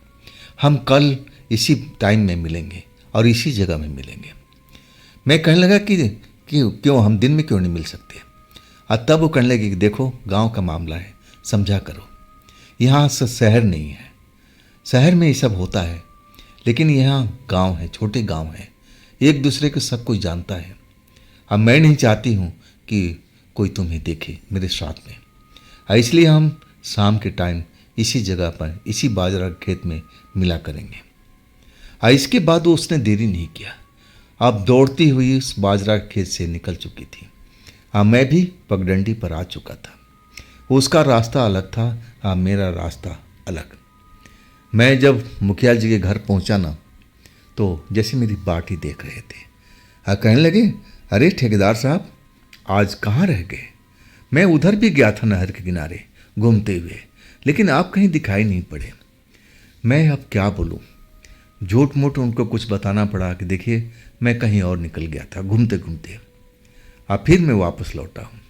हम कल इसी टाइम में मिलेंगे और इसी जगह में मिलेंगे। मैं कहने लगा कि क्यों हम दिन में क्यों नहीं मिल सकते? तब वो कहने लगी कि देखो, गांव का मामला है, समझा करो, यहाँ से शहर नहीं है, शहर में ये सब होता है, लेकिन यहाँ गांव है, छोटे गांव है, एक दूसरे को सब कोई जानता है। अब मैं नहीं चाहती हूँ कि कोई तुम्हें देखे मेरे साथ में, इसलिए हम शाम के टाइम इसी जगह पर, इसी बाजरा खेत में मिला करेंगे। इसके बाद वो उसने देरी नहीं किया, अब दौड़ती हुई उस बाजरा खेत से निकल चुकी थी। मैं भी पगडंडी पर आ चुका था। उसका रास्ता अलग था, मेरा रास्ता अलग। मैं जब मुखिया जी के घर पहुंचा ना, तो जैसे मेरी बाटी देख रहे थे, कहने लगे, अरे ठेकेदार साहब, आज कहाँ रह गए? मैं उधर भी गया था नहर के किनारे घूमते हुए, लेकिन आप कहीं दिखाई नहीं पड़े। मैं अब क्या बोलूँ, झूठ मूठ उनको कुछ बताना पड़ा कि देखिए मैं कहीं और निकल गया था घूमते घूमते, फिर मैं वापस लौटा हूँ,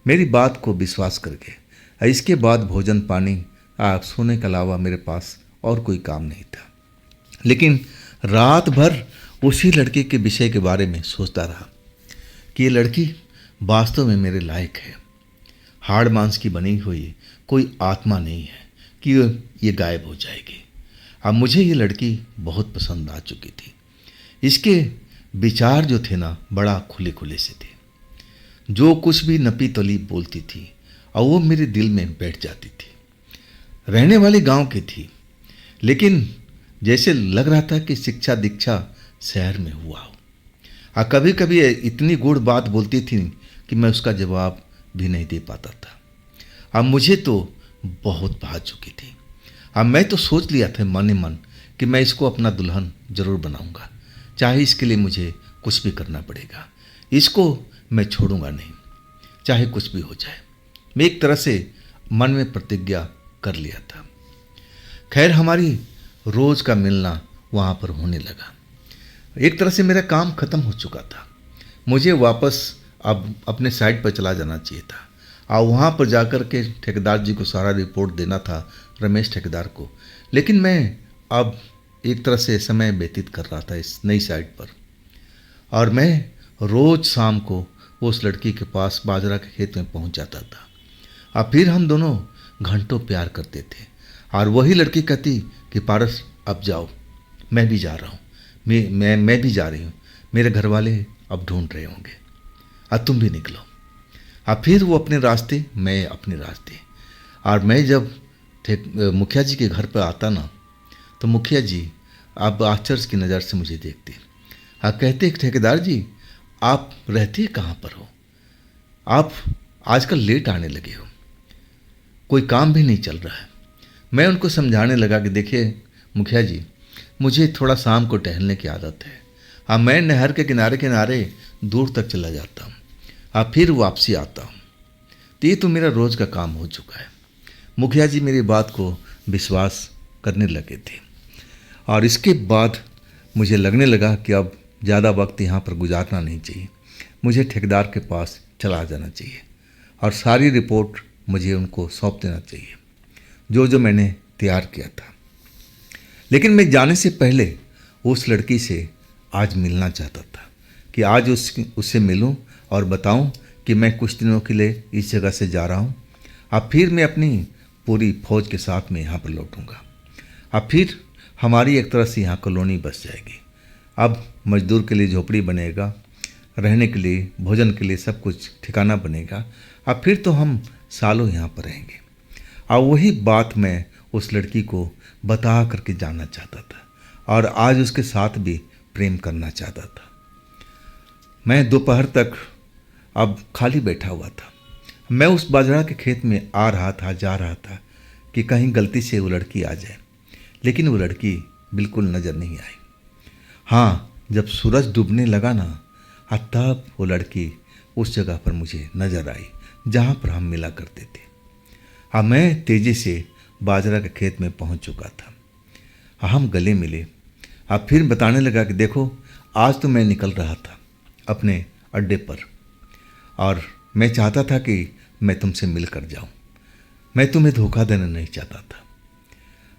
मेरी बात को विश्वास करके। इसके बाद भोजन पानी, सोने के अलावा मेरे पास और कोई काम नहीं था। लेकिन रात भर उसी लड़की के विषय के बारे में सोचता रहा कि ये लड़की वास्तव में मेरे लायक है, हाड़ मांस की बनी हुई कोई आत्मा नहीं है कि ये गायब हो जाएगी। अब मुझे ये लड़की बहुत पसंद आ चुकी थी, इसके विचार जो थे ना, बड़ा खुले खुले से थे। जो कुछ भी नपी तली बोलती थी और वो मेरे दिल में बैठ जाती थी। रहने वाली गांव की थी, लेकिन जैसे लग रहा था कि शिक्षा दीक्षा शहर में हुआ हो। कभी कभी इतनी गूढ़ बात बोलती थी कि मैं उसका जवाब भी नहीं दे पाता था। मुझे तो बहुत भा चुकी थी। मैं तो सोच लिया था मन ही मन कि मैं इसको अपना दुल्हन जरूर बनाऊंगा, चाहे इसके लिए मुझे कुछ भी करना पड़ेगा। इसको मैं छोड़ूंगा नहीं, चाहे कुछ भी हो जाए। मैं एक तरह से मन में प्रतिज्ञा कर लिया था। खैर, हमारी रोज का मिलना वहाँ पर होने लगा। एक तरह से मेरा काम खत्म हो चुका था। मुझे वापस अब अपने साइड पर चला जाना चाहिए था और वहाँ पर जाकर के ठेकेदार जी को सारा रिपोर्ट देना था, रमेश ठेकेदार को। लेकिन मैं अब एक तरह से समय व्यतीत कर रहा था इस नई साइट पर, और मैं रोज़ शाम को उस लड़की के पास बाजरा के खेत में पहुँच जाता था। और फिर हम दोनों घंटों प्यार करते थे। और वही लड़की कहती कि पारस अब जाओ, मैं भी जा रहा हूँ, मैं भी जा रही हूँ, मेरे घर वाले अब ढूंढ रहे होंगे, अब तुम भी निकलो। अब फिर वो अपने रास्ते, मैं अपने रास्ते। और मैं जब मुखिया जी के घर पर आता ना, तो मुखिया जी अब आश्चर्य की नज़र से मुझे देखते और कहते ठेकेदार जी, आप रहते कहाँ पर हो? आप आजकल लेट आने लगे हो, कोई काम भी नहीं चल रहा है। मैं उनको समझाने लगा कि देखिए मुखिया जी, मुझे थोड़ा शाम को टहलने की आदत है। मैं नहर के किनारे किनारे दूर तक चला जाता हूँ, फिर वापसी आता हूँ। तो ये तो मेरा रोज़ का काम हो चुका है। मुखिया जी मेरी बात को विश्वास करने लगे थे। और इसके बाद मुझे लगने लगा कि अब ज़्यादा वक्त यहाँ पर गुजारना नहीं चाहिए, मुझे ठेकेदार के पास चला जाना चाहिए और सारी रिपोर्ट मुझे उनको सौंप देना चाहिए, जो जो मैंने तैयार किया था। लेकिन मैं जाने से पहले उस लड़की से आज मिलना चाहता था कि आज उससे मिलूं और बताऊं कि मैं कुछ दिनों के लिए इस जगह से जा रहा हूं। अब फिर मैं अपनी पूरी फौज के साथ में यहाँ पर लौटूंगा। अब फिर हमारी एक तरह से यहाँ कॉलोनी बस जाएगी। अब मजदूर के लिए झोपड़ी बनेगा, रहने के लिए, भोजन के लिए सब कुछ ठिकाना बनेगा। अब फिर तो हम सालों यहाँ पर रहेंगे। और वही बात मैं उस लड़की को बता करके जानना चाहता था और आज उसके साथ भी प्रेम करना चाहता था। मैं दोपहर तक अब खाली बैठा हुआ था। मैं उस बाजरा के खेत में आ रहा था, जा रहा था कि कहीं गलती से वो लड़की आ जाए, लेकिन वो लड़की बिल्कुल नज़र नहीं आई। हाँ, जब सूरज डूबने लगा ना, तब वो लड़की उस जगह पर मुझे नज़र आई जहाँ पर हम मिला करते थे। मैं तेज़ी से बाजरा के खेत में पहुँच चुका था। हम गले मिले। फिर बताने लगा कि देखो, आज तो मैं निकल रहा था अपने अड्डे पर और मैं चाहता था कि मैं तुमसे मिल कर जाऊँ। मैं तुम्हें धोखा देना नहीं चाहता था।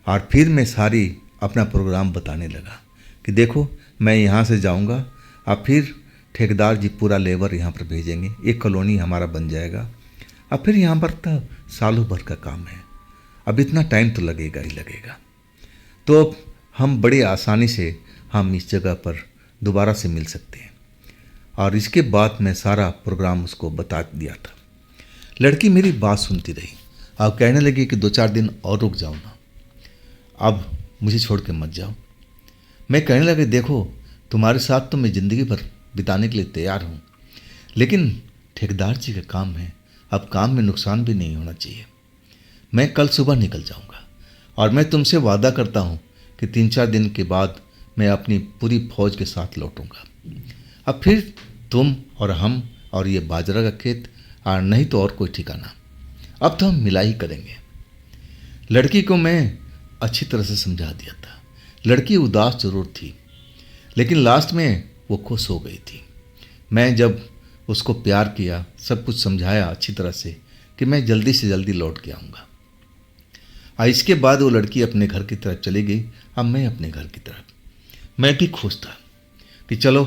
और फिर मैं सारी अपना प्रोग्राम बताने लगा कि देखो, मैं यहाँ से जाऊँगा, अब फिर ठेकेदार जी पूरा लेबर यहाँ पर भेजेंगे, एक कॉलोनी हमारा बन जाएगा। अब फिर यहाँ पर तो सालों भर का काम है, अब इतना टाइम तो लगेगा ही लगेगा। तो अब हम बड़ी आसानी से हम इस जगह पर दोबारा से मिल सकते हैं। और इसके बाद मैं सारा प्रोग्राम उसको बता दिया था। लड़की मेरी बात सुनती रही। अब कहने लगी कि 2-4 दिन और रुक जाओ ना, अब मुझे छोड़ के मत जाओ। मैं कहने लगा देखो, तुम्हारे साथ तो मैं ज़िंदगी भर बिताने के लिए तैयार हूँ, लेकिन ठेकेदार जी का काम है, अब काम में नुकसान भी नहीं होना चाहिए। मैं कल सुबह निकल जाऊँगा और मैं तुमसे वादा करता हूँ कि 3-4 दिन के बाद मैं अपनी पूरी फौज के साथ लौटूंगा। अब फिर तुम और हम और ये बाजरा का खेत, और नहीं तो और कोई ठिकाना, अब तो हम मिला ही करेंगे। लड़की को मैं अच्छी तरह से समझा दिया था। लड़की उदास जरूर थी, लेकिन लास्ट में वो खुश हो गई थी। मैं जब उसको प्यार किया, सब कुछ समझाया अच्छी तरह से कि मैं जल्दी से जल्दी लौट के आऊँगा। इसके बाद वो लड़की अपने घर की तरफ चली गई, अब मैं अपने घर की तरफ। मैं भी खुश था कि चलो,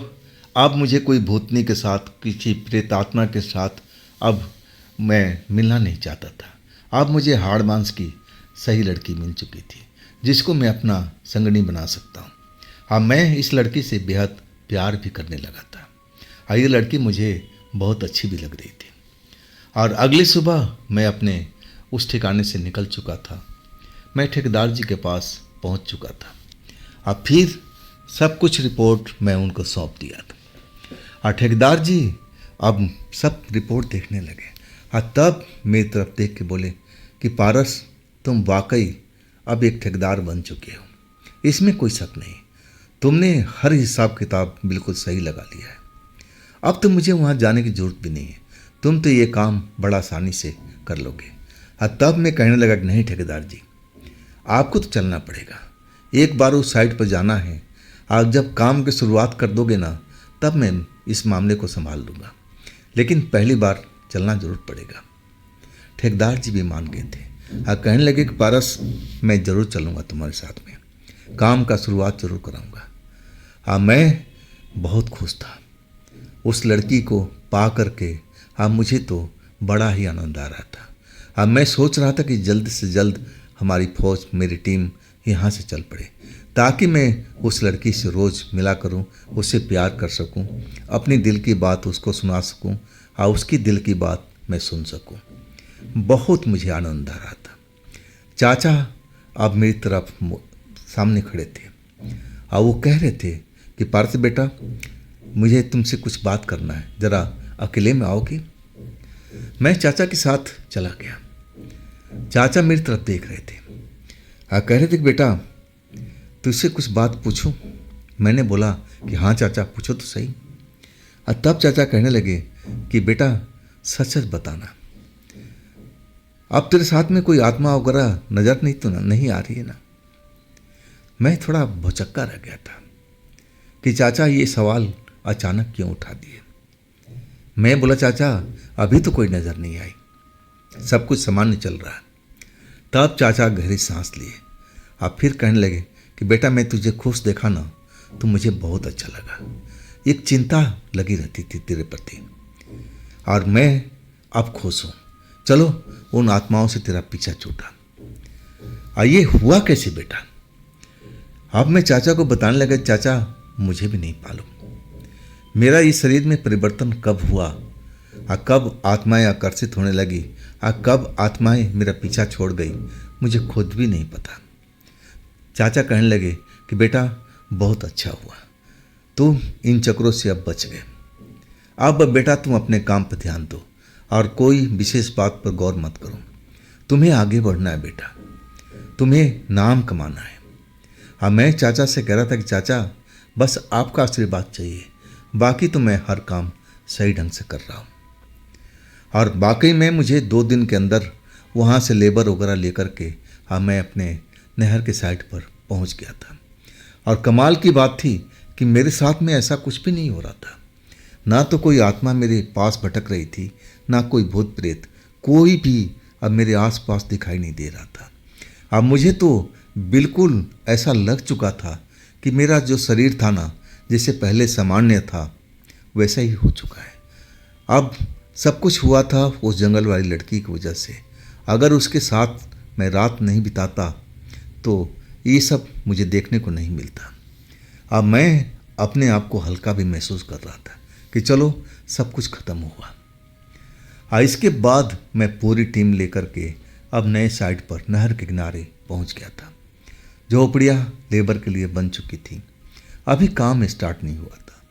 अब मुझे कोई भूतनी के साथ, किसी प्रेतात्मा के साथ अब मैं मिलना नहीं चाहता था। अब मुझे हाड़ मांस की सही लड़की मिल चुकी थी, जिसको मैं अपना संगनी बना सकता हूँ। अब मैं इस लड़की से बेहद प्यार भी करने लगा था। ये लड़की मुझे बहुत अच्छी भी लग रही थी। और अगली सुबह मैं अपने उस ठिकाने से निकल चुका था। मैं ठेकेदार जी के पास पहुंच चुका था। अब फिर सब कुछ रिपोर्ट मैं उनको सौंप दिया था और ठेकेदार जी अब सब रिपोर्ट देखने लगे और तब मेरी तरफ देख के बोले कि पारस, तुम वाकई अब एक ठेकेदार बन चुके हो, इसमें कोई शक नहीं। तुमने हर हिसाब किताब बिल्कुल सही लगा लिया है। अब तो मुझे वहाँ जाने की ज़रूरत भी नहीं है, तुम तो ये काम बड़ा आसानी से कर लोगे। और तब मैं कहने लगा कि नहीं ठेकेदार जी, आपको तो चलना पड़ेगा, एक बार उस साइट पर जाना है। आप जब काम की शुरुआत कर दोगे ना, तब मैं इस मामले को संभाल लूँगा, लेकिन पहली बार चलना जरूर पड़ेगा। ठेकेदार जी भी मान गए थे और कहने लगे कि पारस, मैं ज़रूर चलूँगा तुम्हारे साथ में, काम का शुरुआत जरूर कराऊँगा। हाँ, मैं बहुत खुश था उस लड़की को पा करके। हाँ, मुझे तो बड़ा ही आनंद आ रहा था। हाँ, मैं सोच रहा था कि जल्द से जल्द हमारी फौज, मेरी टीम यहाँ से चल पड़े, ताकि मैं उस लड़की से रोज़ मिला करूँ, उससे प्यार कर सकूँ, अपनी दिल की बात उसको सुना सकूँ और उसकी दिल की बात मैं सुन सकूँ। बहुत मुझे आनंद आ रहा था। चाचा अब मेरी तरफ सामने खड़े थे और वो कह रहे थे कि पारस बेटा, मुझे तुमसे कुछ बात करना है, ज़रा अकेले में आओगे? मैं चाचा के साथ चला गया। चाचा मेरी तरफ देख रहे थे और कह रहे थे कि बेटा, तुझसे कुछ बात पूछूं? मैंने बोला कि हाँ चाचा, पूछो तो सही। और तब चाचा कहने लगे कि बेटा, सच सच बताना, अब तेरे साथ में कोई आत्मा वगैरह नज़र नहीं आ रही है ना? मैं थोड़ा भौचक्का रह गया था कि चाचा ये सवाल अचानक क्यों उठा दिए। मैं बोला चाचा, अभी तो कोई नज़र नहीं आई, सब कुछ सामान्य चल रहा है। तब चाचा गहरी सांस लिए और फिर कहने लगे कि बेटा, मैं तुझे खुश देखा ना, तो मुझे बहुत अच्छा लगा। एक चिंता लगी रहती थी तेरे प्रति और मैं अब खुश हूँ। चलो उन आत्माओं से तेरा पीछा छूटा। और ये हुआ कैसे बेटा? अब मैं चाचा को बताने लगा, चाचा मुझे भी नहीं मालूम, मेरा इस शरीर में परिवर्तन कब हुआ और कब आत्माएं आकर्षित होने लगी और कब आत्माएं मेरा पीछा छोड़ गई, मुझे खुद भी नहीं पता। चाचा कहने लगे कि बेटा, बहुत अच्छा हुआ, तुम इन चक्रों से अब बच गए। अब बेटा तुम अपने काम पर ध्यान दो और कोई विशेष बात पर गौर मत करो। तुम्हें आगे बढ़ना है बेटा, तुम्हें नाम कमाना है। हाँ, मैं चाचा से कह रहा था कि चाचा, बस आपका आशीर्वाद चाहिए, बाकी तो मैं हर काम सही ढंग से कर रहा हूँ। और वाकई में मुझे 2 दिन के अंदर वहाँ से लेबर वगैरह लेकर के मैं अपने नहर के साइड पर पहुँच गया था। और कमाल की बात थी कि मेरे साथ में ऐसा कुछ भी नहीं हो रहा था, ना तो कोई आत्मा मेरे पास भटक रही थी, ना कोई भूत प्रेत, कोई भी अब मेरे आसपास दिखाई नहीं दे रहा था। अब मुझे तो बिल्कुल ऐसा लग चुका था कि मेरा जो शरीर था ना, जैसे पहले सामान्य था, वैसा ही हो चुका है। अब सब कुछ हुआ था उस जंगल वाली लड़की की वजह से। अगर उसके साथ मैं रात नहीं बिताता तो ये सब मुझे देखने को नहीं मिलता। अब मैं अपने आप को हल्का भी महसूस कर रहा था कि चलो सब कुछ खत्म हुआ। इसके बाद मैं पूरी टीम लेकर के अब नए साइट पर नहर के किनारे पहुंच गया था। झोपड़ियाँ लेबर के लिए बन चुकी थी, अभी काम स्टार्ट नहीं हुआ था।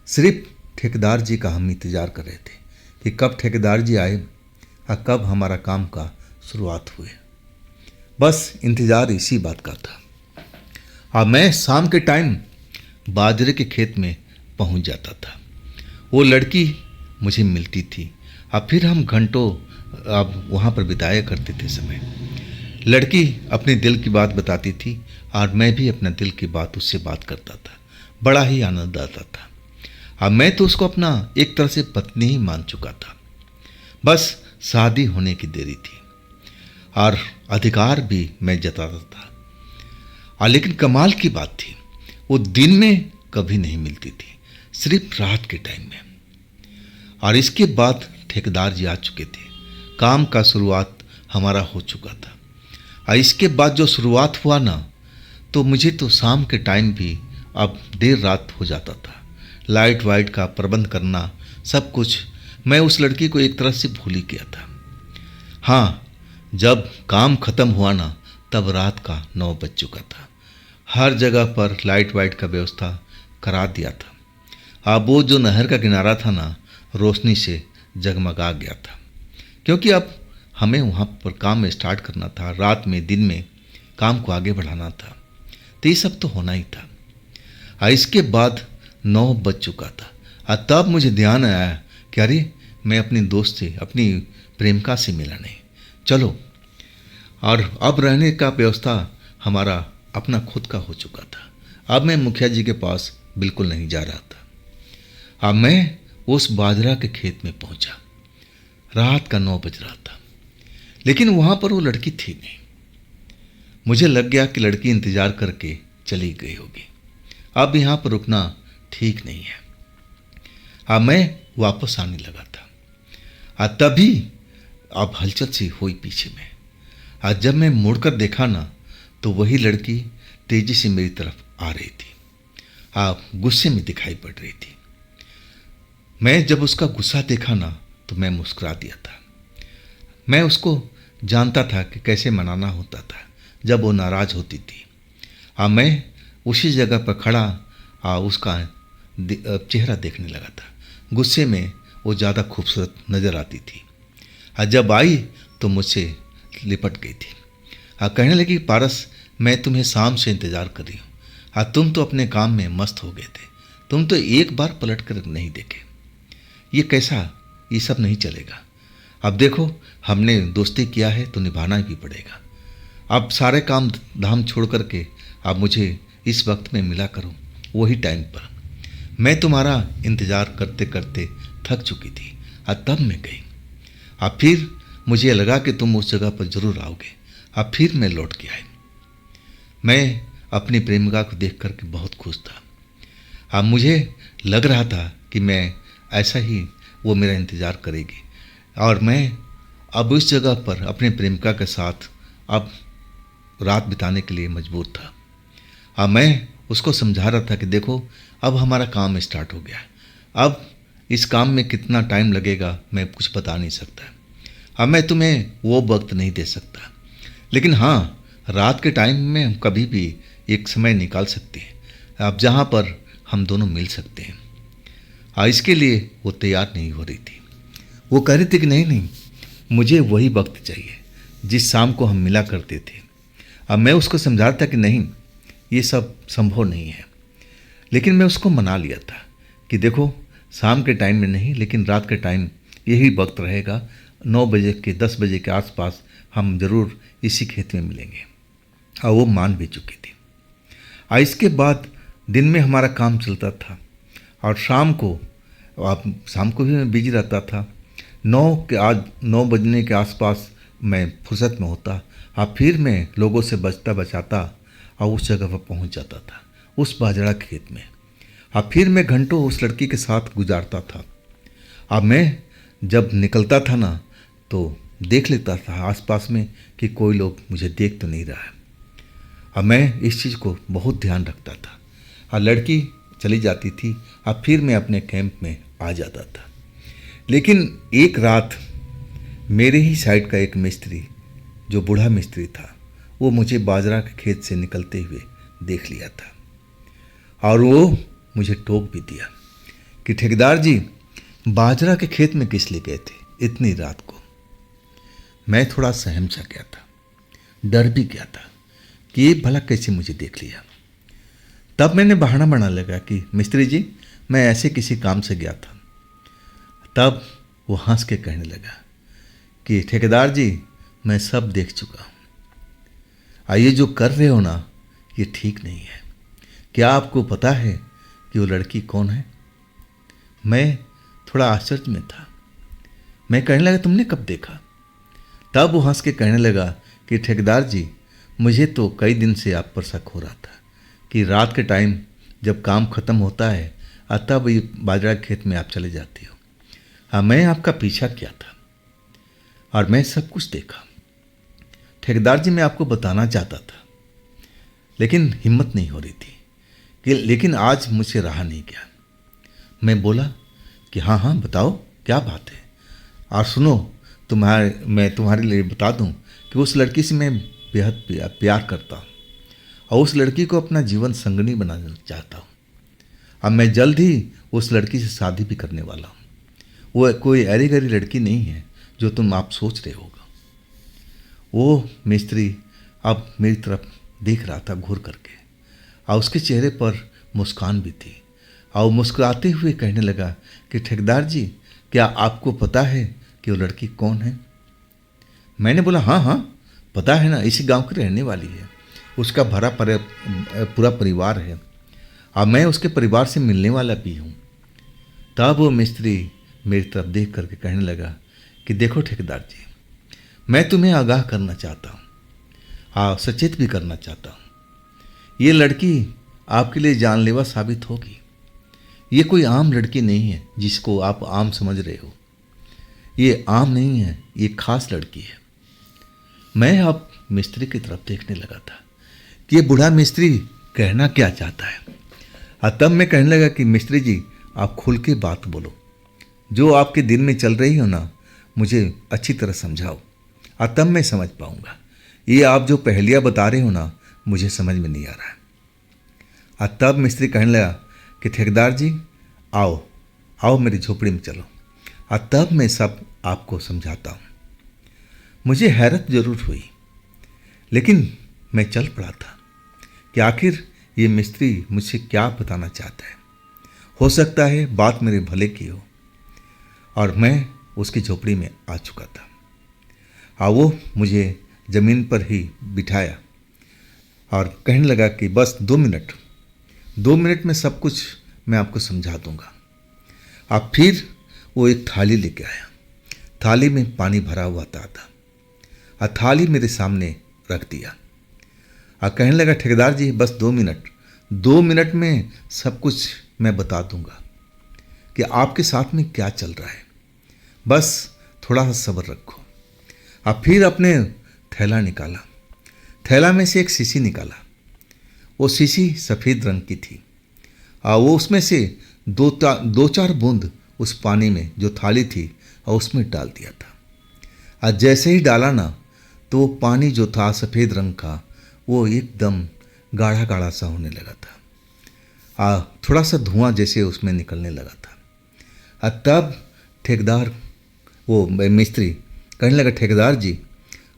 सिर्फ ठेकेदार जी का हम इंतज़ार कर रहे थे कि कब ठेकेदार जी आए और कब हमारा काम का शुरुआत हुए। बस इंतज़ार इसी बात का था। मैं शाम के टाइम बाजरे के खेत में पहुंच जाता था। वो लड़की मुझे मिलती थी और फिर हम घंटों अब वहाँ पर बिताया करते थे समय। लड़की अपने दिल की बात बताती थी और मैं भी अपना दिल की बात उससे बात करता था। बड़ा ही आनंद आता था। अब मैं तो उसको अपना एक तरह से पत्नी ही मान चुका था, बस शादी होने की देरी थी और अधिकार भी मैं जताता था। लेकिन कमाल की बात थी, वो दिन में कभी नहीं मिलती थी, सिर्फ रात के टाइम में। और इसके बाद ठेकेदार जी आ चुके थे, काम का शुरुआत हमारा हो चुका था। और इसके बाद जो शुरुआत हुआ ना, तो मुझे तो शाम के टाइम भी अब देर रात हो जाता था। लाइट वाइट का प्रबंध करना, सब कुछ मैं उस लड़की को एक तरह से भूल ही गया था। हाँ, जब काम खत्म हुआ ना, तब रात का 9 बज चुका था। हर जगह पर लाइट वाइट का व्यवस्था करा दिया था। अब वो जो नहर का किनारा था ना, रोशनी से जगमगा गया था, क्योंकि अब हमें वहाँ पर काम स्टार्ट करना था। रात में दिन में काम को आगे बढ़ाना था, तो ये सब तो होना ही था। इसके बाद 9 बज चुका था और तब मुझे ध्यान आया कि अरे, मैं अपने दोस्त से, अपनी प्रेमिका से मिला नहीं। चलो, और अब रहने का व्यवस्था हमारा अपना खुद का हो चुका था। अब मैं मुखिया जी के पास बिल्कुल नहीं जा रहा था। अब मैं उस बाजरा के खेत में पहुंचा। रात का 9 बज रहा था, लेकिन वहां पर वो लड़की थी नहीं। मुझे लग गया कि लड़की इंतजार करके चली गई होगी। अब यहाँ पर रुकना ठीक नहीं है। अब मैं वापस आने लगा था और तभी अब हलचल सी हुई पीछे में। आज जब मैं मुड़कर देखा ना, तो वही लड़की तेजी से मेरी तरफ आ रही थी। आप गुस्से में दिखाई पड़ रही थी। मैं जब उसका गुस्सा देखा ना, तो मैं मुस्कुरा दिया था। मैं उसको जानता था कि कैसे मनाना होता था जब वो नाराज़ होती थी। मैं उसी जगह पर खड़ा उसका चेहरा देखने लगा था। गुस्से में वो ज़्यादा खूबसूरत नज़र आती थी। जब आई तो मुझसे लिपट गई थी। कहने लगी, पारस, मैं तुम्हें शाम से इंतज़ार कर रही हूँ। तुम तो अपने काम में मस्त हो गए थे। तुम तो एक बार पलट कर नहीं देखे। ये कैसा? ये सब नहीं चलेगा। अब देखो, हमने दोस्ती किया है तो निभाना भी पड़ेगा। अब सारे काम धाम छोड़ करके अब मुझे इस वक्त में मिला करो, वही टाइम पर। मैं तुम्हारा इंतज़ार करते करते थक चुकी थी। तब मैं गई। अब फिर मुझे लगा कि तुम उस जगह पर ज़रूर आओगे। अब फिर मैं लौट के आई। मैं अपनी प्रेमिका को देख करके बहुत खुश था। अब मुझे लग रहा था कि मैं ऐसा ही वो मेरा इंतज़ार करेगी, और मैं अब उस जगह पर अपने प्रेमिका के साथ अब रात बिताने के लिए मजबूर था। अब मैं उसको समझा रहा था कि देखो, अब हमारा काम स्टार्ट हो गया। अब इस काम में कितना टाइम लगेगा मैं कुछ बता नहीं सकता। अब मैं तुम्हें वो वक्त नहीं दे सकता, लेकिन हाँ, रात के टाइम में हम कभी भी एक समय निकाल सकते हैं, अब जहाँ पर हम दोनों मिल सकते हैं। इसके लिए वो तैयार नहीं हो रही थी। वो कह रही थी कि नहीं नहीं, मुझे वही वक्त चाहिए जिस शाम को हम मिला करते थे। अब मैं उसको समझा रहा था कि नहीं, ये सब संभव नहीं है। लेकिन मैं उसको मना लिया था कि देखो, शाम के टाइम में नहीं, लेकिन रात के टाइम यही वक्त रहेगा। 9 बजे के 10 बजे के आसपास हम ज़रूर इसी खेत में मिलेंगे। और वो मान भी चुकी थी। इसके बाद दिन में हमारा काम चलता था, और शाम को भी मैं बिजी रहता था। 9 बजने के आसपास मैं फुर्सत में होता, और फिर मैं लोगों से बचता बचाता और उस जगह पर पहुंच जाता था, उस बाजरा खेत में। और फिर मैं घंटों उस लड़की के साथ गुजारता था। अब मैं जब निकलता था ना, तो देख लेता था आसपास में कि कोई लोग मुझे देख तो नहीं रहा है। अब मैं इस चीज़ को बहुत ध्यान रखता था। और लड़की चली जाती थी, और फिर मैं अपने कैंप में आ जाता था। लेकिन एक रात मेरे ही साइड का एक मिस्त्री, जो बूढ़ा मिस्त्री था, वो मुझे बाजरा के खेत से निकलते हुए देख लिया था, और वो मुझे टोक भी दिया कि ठेकेदार जी, बाजरा के खेत में किस लिए गए थे इतनी रात को। मैं थोड़ा सहम सा गया था, डर भी गया था कि ये भला कैसे मुझे देख लिया। तब मैंने बहाना बना लगा कि मिस्त्री जी, मैं ऐसे किसी काम से गया था। तब वो हंस के कहने लगा कि ठेकेदार जी, मैं सब देख चुका हूँ। ये जो कर रहे हो ना, ये ठीक नहीं है। क्या आपको पता है कि वो लड़की कौन है? मैं थोड़ा आश्चर्य में था। मैं कहने लगा, तुमने कब देखा? तब वो हंस के कहने लगा कि ठेकेदार जी, मुझे तो कई दिन से आप पर शक हो रहा था कि रात के टाइम जब काम खत्म होता है, तब ये बाजरा खेत में आप चले जाते हो। मैं आपका पीछा किया था और मैं सब कुछ देखा। ठेकेदार जी, मैं आपको बताना चाहता था, लेकिन हिम्मत नहीं हो रही थी लेकिन आज मुझसे रहा नहीं गया। मैं बोला कि हाँ हाँ बताओ, क्या बात है। और सुनो, मैं तुम्हारे लिए बता दूं कि उस लड़की से मैं बेहद प्यार करता हूँ और उस लड़की को अपना जीवन संगनी बनाना चाहता हूँ। अब मैं जल्द ही उस लड़की से शादी भी करने वाला हूँ। वो कोई ऐरी गैरी लड़की नहीं है जो आप सोच रहे होगा। वो मिस्त्री अब मेरी तरफ देख रहा था घूर करके, और उसके चेहरे पर मुस्कान भी थी, और वो मुस्कुराते हुए कहने लगा कि ठेकेदार जी, क्या आपको पता है कि वो लड़की कौन है? मैंने बोला हाँ हाँ पता है ना, इसी गांव की रहने वाली है, उसका पूरा परिवार है और मैं उसके परिवार से मिलने वाला भी हूँ। तब वो मिस्त्री मेरी तरफ देख करके कहने लगा कि देखो ठेकेदार जी, मैं तुम्हें आगाह करना चाहता हूँ, हाँ सचेत भी करना चाहता हूँ। ये लड़की आपके लिए जानलेवा साबित होगी। ये कोई आम लड़की नहीं है जिसको आप आम समझ रहे हो। ये आम नहीं है, ये खास लड़की है। मैं अब मिस्त्री की तरफ देखने लगा था कि ये बूढ़ा मिस्त्री कहना क्या चाहता है, और तब मैं कहने लगा कि मिस्त्री जी, आप खुल के बात बोलो, जो आपके दिल में चल रही हो ना, मुझे अच्छी तरह समझाओ, और तब मैं समझ पाऊंगा। ये आप जो पहेलियाँ बता रहे हो ना, मुझे समझ में नहीं आ रहा है। और तब मिस्त्री कहने लगा कि ठेकेदार जी, आओ आओ मेरी झोपड़ी में चलो, और तब मैं सब आपको समझाता हूँ। मुझे हैरत जरूर हुई, लेकिन मैं चल पड़ा था कि आखिर ये मिस्त्री मुझसे क्या बताना चाहता है। हो सकता है बात मेरे भले की हो। और मैं उसकी झोपड़ी में आ चुका था, और वो मुझे ज़मीन पर ही बिठाया और कहने लगा कि बस 2 मिनट में सब कुछ मैं आपको समझा दूंगा। अब फिर वो एक थाली लेके आया। थाली में पानी भरा हुआ था और थाली मेरे सामने रख दिया और कहने लगा ठेकेदार जी, बस 2 मिनट में सब कुछ मैं बता दूंगा कि आपके साथ में क्या चल रहा है। बस थोड़ा सा सब्र रखो। और फिर अपने थैला निकाला। थैला में से एक शीशी निकाला। वो शीशी सफ़ेद रंग की थी और वो उसमें से 2-4 बूंद उस पानी में जो थाली थी और उसमें डाल दिया था। और जैसे ही डाला ना, तो वो पानी जो था सफ़ेद रंग का, वो एकदम गाढ़ा गाढ़ा सा होने लगा था। थोड़ा सा धुआं जैसे उसमें निकलने लगा था। और तब ठेकेदार, वो मिस्त्री कहने लगा, ठेकेदार जी,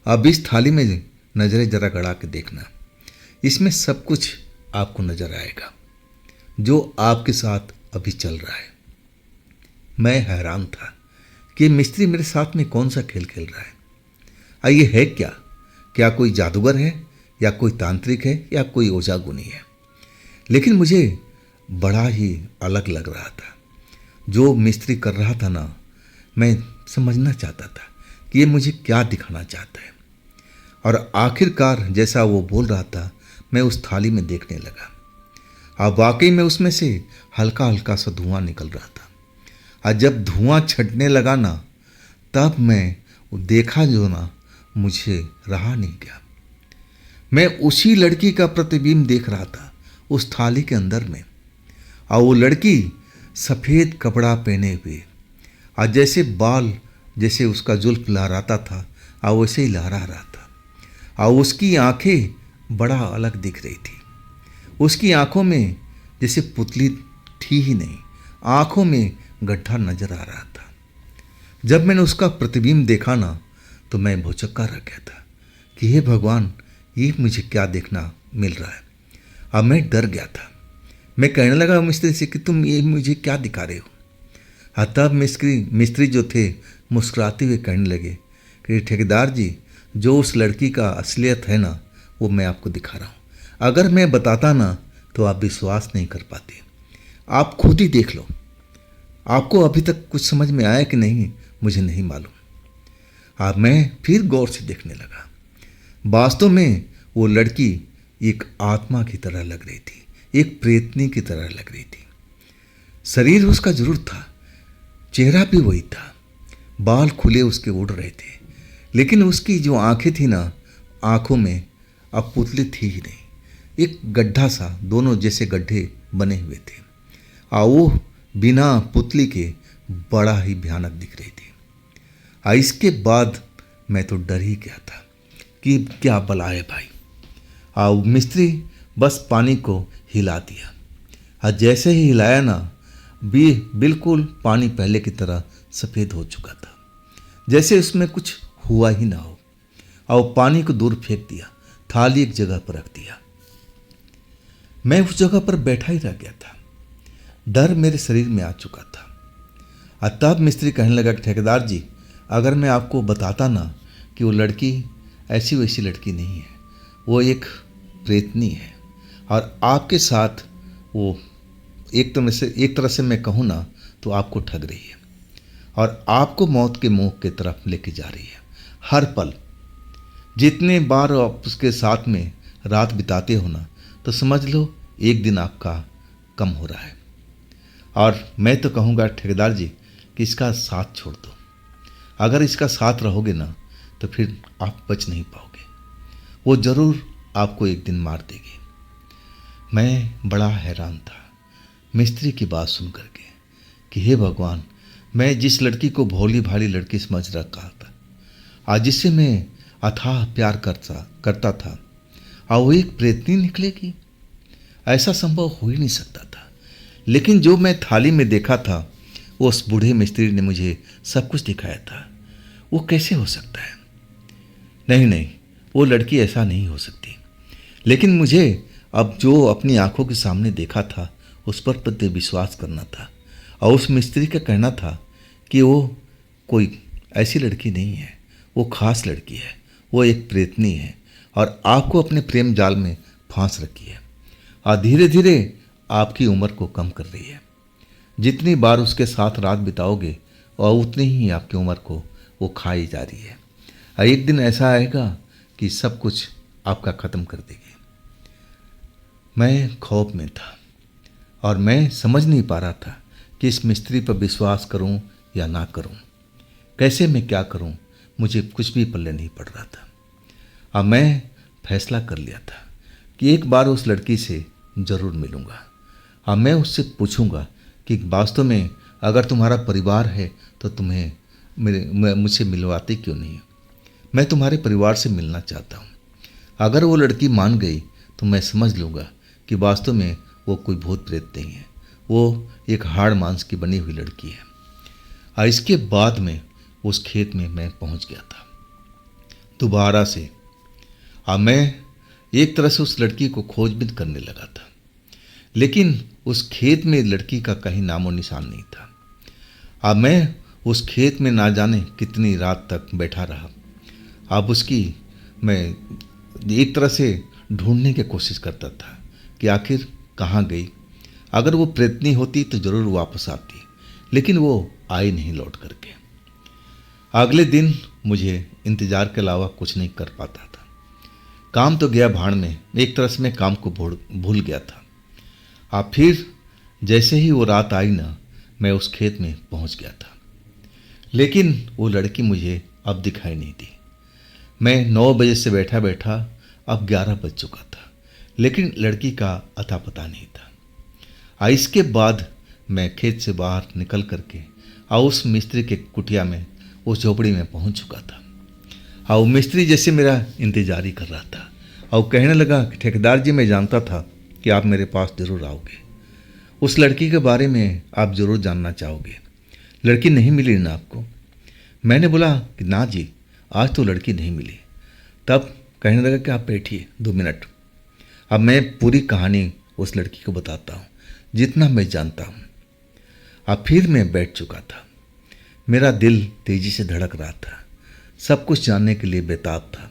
अब इस थाली में नज़रें जरा गड़ा के देखना, इसमें सब कुछ आपको नज़र आएगा जो आपके साथ अभी चल रहा है। मैं हैरान था कि मिस्त्री मेरे साथ में कौन सा खेल खेल रहा है। ये है क्या कोई जादूगर है, या कोई तांत्रिक है, या कोई ओझागुनी है। लेकिन मुझे बड़ा ही अलग लग रहा था जो मिस्त्री कर रहा था ना। मैं समझना चाहता था कि ये मुझे क्या दिखाना चाहता है। और आखिरकार जैसा वो बोल रहा था, मैं उस थाली में देखने लगा। अब वाकई में उसमें से हल्का हल्का सा धुआं निकल रहा था। और जब धुआं छटने लगा ना, तब मैं देखा जो ना, मुझे रहा नहीं गया। मैं उसी लड़की का प्रतिबिंब देख रहा था उस थाली के अंदर में। और वो लड़की सफ़ेद कपड़ा पहने हुए, और जैसे बाल जैसे उसका जुल्फ लहराता था और वैसे ही लहरा रहा था। और उसकी आंखें बड़ा अलग दिख रही थी। उसकी आंखों में जैसे पुतली थी ही नहीं, आंखों में गड्ढा नजर आ रहा था। जब मैंने उसका प्रतिबिंब देखा ना, तो मैं भौचक्का रह गया था कि हे भगवान, ये मुझे क्या देखना मिल रहा है। अब मैं डर गया था। मैं कहने लगा मिस्त्री से कि तुम ये मुझे क्या दिखा रहे हो। तब मिस्त्री जो थे मुस्कुराते हुए कहने लगे कि ठेकेदार जी, जो उस लड़की का असलियत है ना, वो मैं आपको दिखा रहा हूँ। अगर मैं बताता ना, तो आप विश्वास नहीं कर पाते। आप खुद ही देख लो। आपको अभी तक कुछ समझ में आया कि नहीं, मुझे नहीं मालूम। अब मैं फिर गौर से देखने लगा। वास्तव में वो लड़की एक आत्मा की तरह लग रही थी, एक प्रेतनी की तरह लग रही थी। शरीर उसका जरूर था, चेहरा भी वही था, बाल खुले उसके उड़ रहे थे, लेकिन उसकी जो आंखें थी ना, आंखों में अब पुतली थी ही नहीं। एक गड्ढा सा, दोनों जैसे गड्ढे बने हुए थे। और वो बिना पुतली के बड़ा ही भयानक दिख रही थी। इसके बाद मैं तो डर ही गया था कि क्या बला है भाई। मिस्त्री बस पानी को हिला दिया, और जैसे ही हिलाया ना, बिल्कुल पानी पहले की तरह सफ़ेद हो चुका था, जैसे उसमें कुछ हुआ ही ना हो। और पानी को दूर फेंक दिया, थाली एक जगह पर रख दिया। मैं उस जगह पर बैठा ही रह गया था। डर मेरे शरीर में आ चुका था। और तब मिस्त्री कहने लगा कि ठेकेदार जी, अगर मैं आपको बताता ना कि वो लड़की ऐसी वैसी लड़की नहीं है, वो एक प्रेतनी है, और आपके साथ वो एक तरह से मैं कहूँ ना तो आपको ठग रही है, और आपको मौत के मुंह की तरफ लेके जा रही है। हर पल जितने बार आप उसके साथ में रात बिताते हो ना, तो समझ लो एक दिन आपका कम हो रहा है। और मैं तो कहूँगा ठेकेदार जी कि इसका साथ छोड़ दो। अगर इसका साथ रहोगे ना तो फिर आप बच नहीं पाओगे, वो ज़रूर आपको एक दिन मार देगी। मैं बड़ा हैरान था मिस्त्री की बात सुन करके कि हे भगवान, मैं जिस लड़की को भोली भाली लड़की समझ रखा था, आज जिससे मैं अथाह प्यार करता था, और वो एक प्रेतनी निकलेगी, ऐसा संभव हो ही नहीं सकता था। लेकिन जो मैं थाली में देखा था, वो उस बूढ़े मिस्त्री ने मुझे सब कुछ दिखाया था। वो कैसे हो सकता है? नहीं, वो लड़की ऐसा नहीं हो सकती। लेकिन मुझे अब जो अपनी आंखों के सामने देखा था उस पर विश्वास करना था, और उस मिस्त्री का कहना था कि वो कोई ऐसी लड़की नहीं है, वो खास लड़की है, वो एक प्रेतनी है, और आपको अपने प्रेम जाल में फांस रखी है, और धीरे धीरे आपकी उम्र को कम कर रही है। जितनी बार उसके साथ रात बिताओगे और उतनी ही आपकी उम्र को वो खाई जा रही है, और एक दिन ऐसा आएगा कि सब कुछ आपका ख़त्म कर देगी। मैं खौफ में था, और मैं समझ नहीं पा रहा था कि इस मिस्त्री पर विश्वास करूं या ना करूं, कैसे मैं क्या करूं, मुझे कुछ भी पल्ले नहीं पड़ रहा था। अब मैं फैसला कर लिया था कि एक बार उस लड़की से ज़रूर मिलूंगा, और मैं उससे पूछूंगा कि वास्तव में अगर तुम्हारा परिवार है तो तुम्हें मुझसे मिलवाते क्यों नहीं? मैं तुम्हारे परिवार से मिलना चाहता हूँ। अगर वो लड़की मान गई तो मैं समझ लूँगा कि वास्तव में वो कोई भूत प्रेत नहीं है, वो एक हाड़ मांस की बनी हुई लड़की है। और इसके बाद में उस खेत में मैं पहुँच गया था दोबारा से। और मैं एक तरह से उस लड़की को खोजबीन करने लगा था, लेकिन उस खेत में लड़की का कहीं नामो निशान नहीं था। अब मैं उस खेत में ना जाने कितनी रात तक बैठा रहा। अब उसकी मैं एक तरह से ढूंढने की कोशिश करता था कि आखिर कहाँ गई। अगर वो प्रेतनी होती तो ज़रूर वापस आती, लेकिन वो आई नहीं लौट करके। अगले दिन मुझे इंतज़ार के अलावा कुछ नहीं कर पाता था। काम तो गया भाड़ में, एक तरह से मैं काम को भूल गया था। अब फिर जैसे ही वो रात आई ना, मैं उस खेत में पहुंच गया था, लेकिन वो लड़की मुझे अब दिखाई नहीं दी। मैं 9 बजे से बैठा बैठा अब 11 बज चुका था, लेकिन लड़की का अता पता नहीं था। इसके बाद मैं खेत से बाहर निकल करके और उस मिस्त्री के कुटिया में, उस झोपड़ी में पहुंच चुका था। और मिस्त्री जैसे मेरा इंतजार ही कर रहा था, और कहने लगा कि ठेकेदार जी, मैं जानता था कि आप मेरे पास ज़रूर आओगे, उस लड़की के बारे में आप ज़रूर जानना चाहोगे। लड़की नहीं मिली ना आपको? मैंने बोला कि ना जी, आज तो लड़की नहीं मिली। तब कहने लगा कि आप बैठिए 2 मिनट, अब मैं पूरी कहानी उस लड़की को बताता हूँ जितना मैं जानता हूँ। अब फिर मैं बैठ चुका था, मेरा दिल तेज़ी से धड़क रहा था, सब कुछ जानने के लिए बेताब था।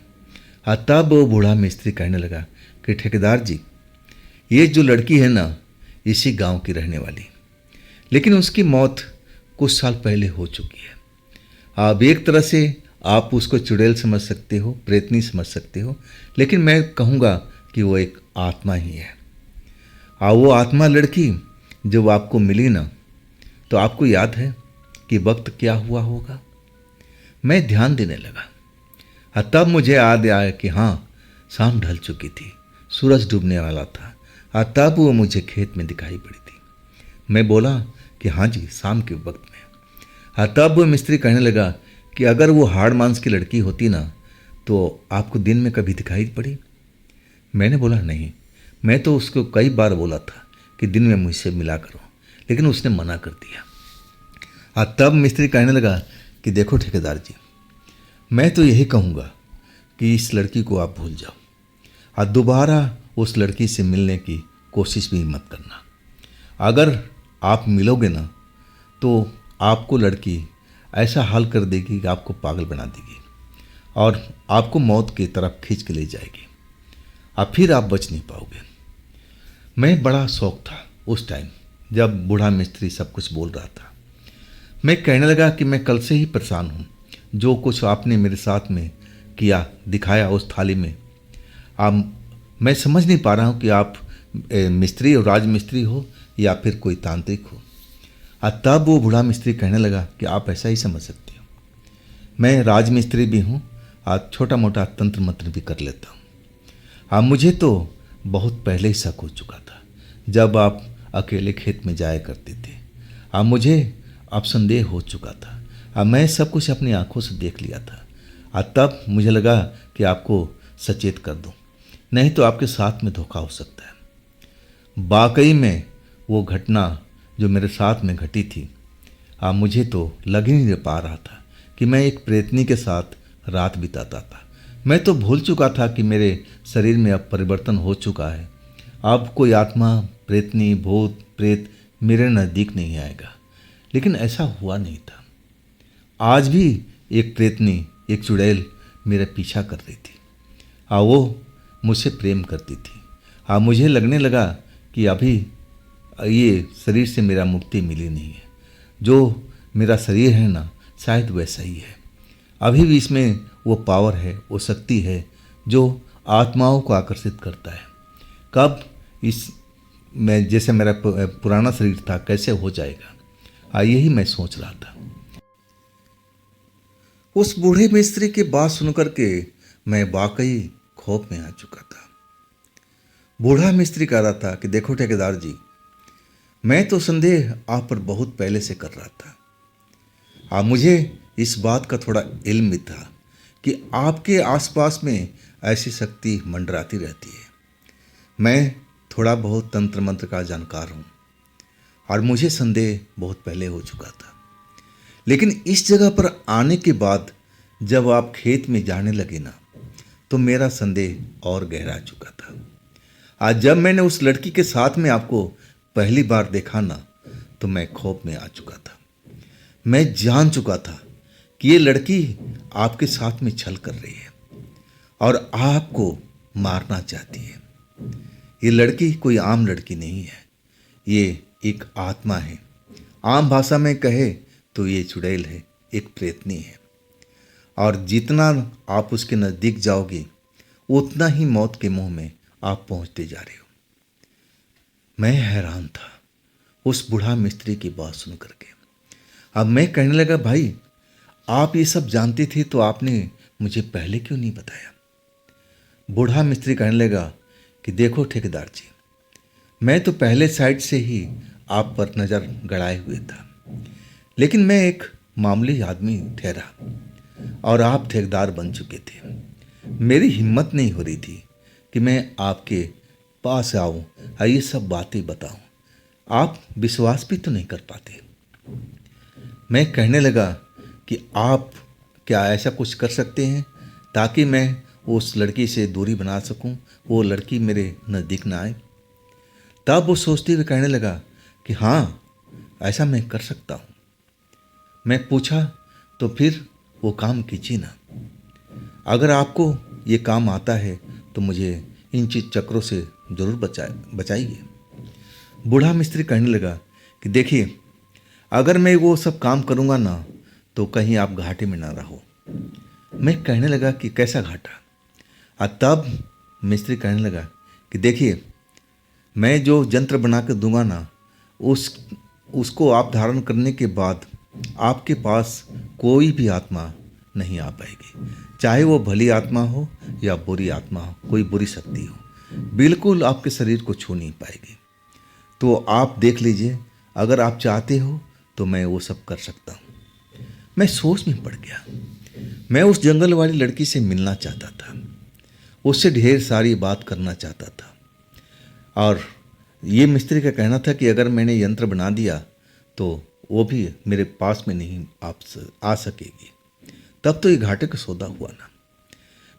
और तब वो बूढ़ा मिस्त्री कहने लगा कि ठेकेदार जी, ये जो लड़की है ना, इसी गांव की रहने वाली, लेकिन उसकी मौत कुछ साल पहले हो चुकी है। अब एक तरह से आप उसको चुड़ैल समझ सकते हो, प्रेतनी समझ सकते हो, लेकिन मैं कहूँगा कि वो एक आत्मा ही है। और वो आत्मा लड़की जब आपको मिली ना, तो आपको याद है कि वक्त क्या हुआ होगा? मैं ध्यान देने लगा, और तब मुझे याद आया कि हाँ, शाम ढल चुकी थी, सूरज डूबने वाला था, और तब वो मुझे खेत में दिखाई पड़ी थी। मैं बोला कि हाँ जी, शाम के वक्त में। हाँ, तब वो मिस्त्री कहने लगा कि अगर वो हाड़ मांस की लड़की होती ना तो आपको दिन में कभी दिखाई पड़ी? मैंने बोला नहीं, मैं तो उसको कई बार बोला था कि दिन में मुझसे मिला करो, लेकिन उसने मना कर दिया। हाँ, तब मिस्त्री कहने लगा कि देखो ठेकेदार जी, मैं तो यही कहूँगा कि इस लड़की को आप भूल जाओ और दोबारा उस लड़की से मिलने की कोशिश भी मत करना। अगर आप मिलोगे ना तो आपको लड़की ऐसा हाल कर देगी कि आपको पागल बना देगी और आपको मौत की तरफ खींच के ले जाएगी और फिर आप बच नहीं पाओगे। मैं बड़ा शौक था उस टाइम जब बूढ़ा मिस्त्री सब कुछ बोल रहा था। मैं कहने लगा कि मैं कल से ही परेशान हूँ, जो कुछ आपने मेरे साथ में किया दिखाया उस थाली में। आप मैं समझ नहीं पा रहा हूँ कि आप मिस्त्री और राजमिस्त्री हो या फिर कोई तांत्रिक हो। और तब वो बूढ़ा मिस्त्री कहने लगा कि आप ऐसा ही समझ सकते हो, मैं राजमिस्त्री भी हूँ और छोटा मोटा तंत्र मंत्र भी कर लेता हूँ। हाँ, मुझे तो बहुत पहले ही शक हो चुका था जब आप अकेले खेत में जाया करते थे। हाँ, मुझे अब संदेह हो चुका था। हाँ, मैं सब कुछ अपनी आंखों से देख लिया था और तब मुझे लगा कि आपको सचेत कर दूं, नहीं तो आपके साथ में धोखा हो सकता है। वाकई में वो घटना जो मेरे साथ में घटी थी, मुझे तो लग ही नहीं पा रहा था कि मैं एक प्रेतनी के साथ रात बिताता था। मैं तो भूल चुका था कि मेरे शरीर में अब परिवर्तन हो चुका है। अब कोई आत्मा, प्रेतनी, भूत प्रेत मेरे नज़दीक नहीं आएगा। लेकिन ऐसा हुआ नहीं था। आज भी एक प्रेतनी, एक चुड़ैल मेरा पीछा कर रही थी। वो मुझसे प्रेम करती थी। मुझे लगने लगा कि अभी ये शरीर से मेरा मुक्ति मिली नहीं है। जो मेरा शरीर है ना, शायद वैसा ही है। अभी भी इसमें वो पावर है, वो शक्ति है जो आत्माओं को आकर्षित करता है। कब इस मैं जैसे मेरा पुराना शरीर था कैसे हो जाएगा, यही मैं सोच रहा था। उस बूढ़े मिस्त्री की बात सुनकर के मैं वाकई खौफ में आ चुका था। बूढ़ा मिस्त्री कह रहा था कि देखो ठेकेदार जी, मैं तो संदेह आप पर बहुत पहले से कर रहा था। मुझे इस बात का थोड़ा इल्म भी था कि आपके आसपास में ऐसी शक्ति मंडराती रहती है। मैं थोड़ा बहुत तंत्र मंत्र का जानकार हूँ और मुझे संदेह बहुत पहले हो चुका था। लेकिन इस जगह पर आने के बाद जब आप खेत में जाने लगे ना, तो मेरा संदेह और गहरा चुका था। आज जब मैंने उस लड़की के साथ में आपको पहली बार देखा ना, तो मैं खौफ में आ चुका था। मैं जान चुका था कि ये लड़की आपके साथ में छल कर रही है और आपको मारना चाहती है। ये लड़की कोई आम लड़की नहीं है, ये एक आत्मा है। आम भाषा में कहे तो ये चुड़ैल है, एक प्रेतनी है। और जितना आप उसके नज़दीक जाओगे उतना ही मौत के मुंह में आप पहुंचते जा रहे हो। मैं हैरान था उस बूढ़ा मिस्त्री की बात सुन करके। अब मैं कहने लगा, भाई आप ये सब जानते थे तो आपने मुझे पहले क्यों नहीं बताया? बूढ़ा मिस्त्री कहने लगा कि देखो ठेकेदार जी, मैं तो पहले साइड से ही आप पर नज़र गड़ाए हुए था, लेकिन मैं एक मामूली आदमी ठहरा और आप ठेकेदार बन चुके थे। मेरी हिम्मत नहीं हो रही थी कि मैं आपके पास आऊं और ये सब बातें बताऊं। आप विश्वास भी तो नहीं कर पाते। मैं कहने लगा कि आप क्या ऐसा कुछ कर सकते हैं ताकि मैं उस लड़की से दूरी बना सकूं, वो लड़की मेरे नज़दीक ना आए। तब वो सोचते हुए कहने लगा कि हाँ, ऐसा मैं कर सकता हूँ। मैं पूछा तो फिर वो काम कीजिए ना। अगर आपको ये काम आता है तो मुझे इन चक्रों से ज़रूर बचाइए। बूढ़ा मिस्त्री कहने लगा कि देखिए, अगर मैं वो सब काम करूँगा ना तो कहीं आप घाटे में ना रहो। मैं कहने लगा कि कैसा घाटा? तब मिस्त्री कहने लगा कि देखिए, मैं जो यंत्र बना कर दूंगा ना, उसको आप धारण करने के बाद आपके पास कोई भी आत्मा नहीं आ पाएगी, चाहे वो भली आत्मा हो या बुरी आत्मा हो, कोई बुरी शक्ति हो, बिल्कुल आपके शरीर को छू नहीं पाएगी। तो आप देख लीजिए, अगर आप चाहते हो तो मैं वो सब कर सकता हूँ। मैं सोच में पड़ गया। मैं उस जंगल वाली लड़की से मिलना चाहता था, उससे ढेर सारी बात करना चाहता था। और ये मिस्त्री का कहना था कि अगर मैंने यंत्र बना दिया तो वो भी मेरे पास में नहीं आ सकेगी। तब तो ये घाटे का सौदा हुआ ना।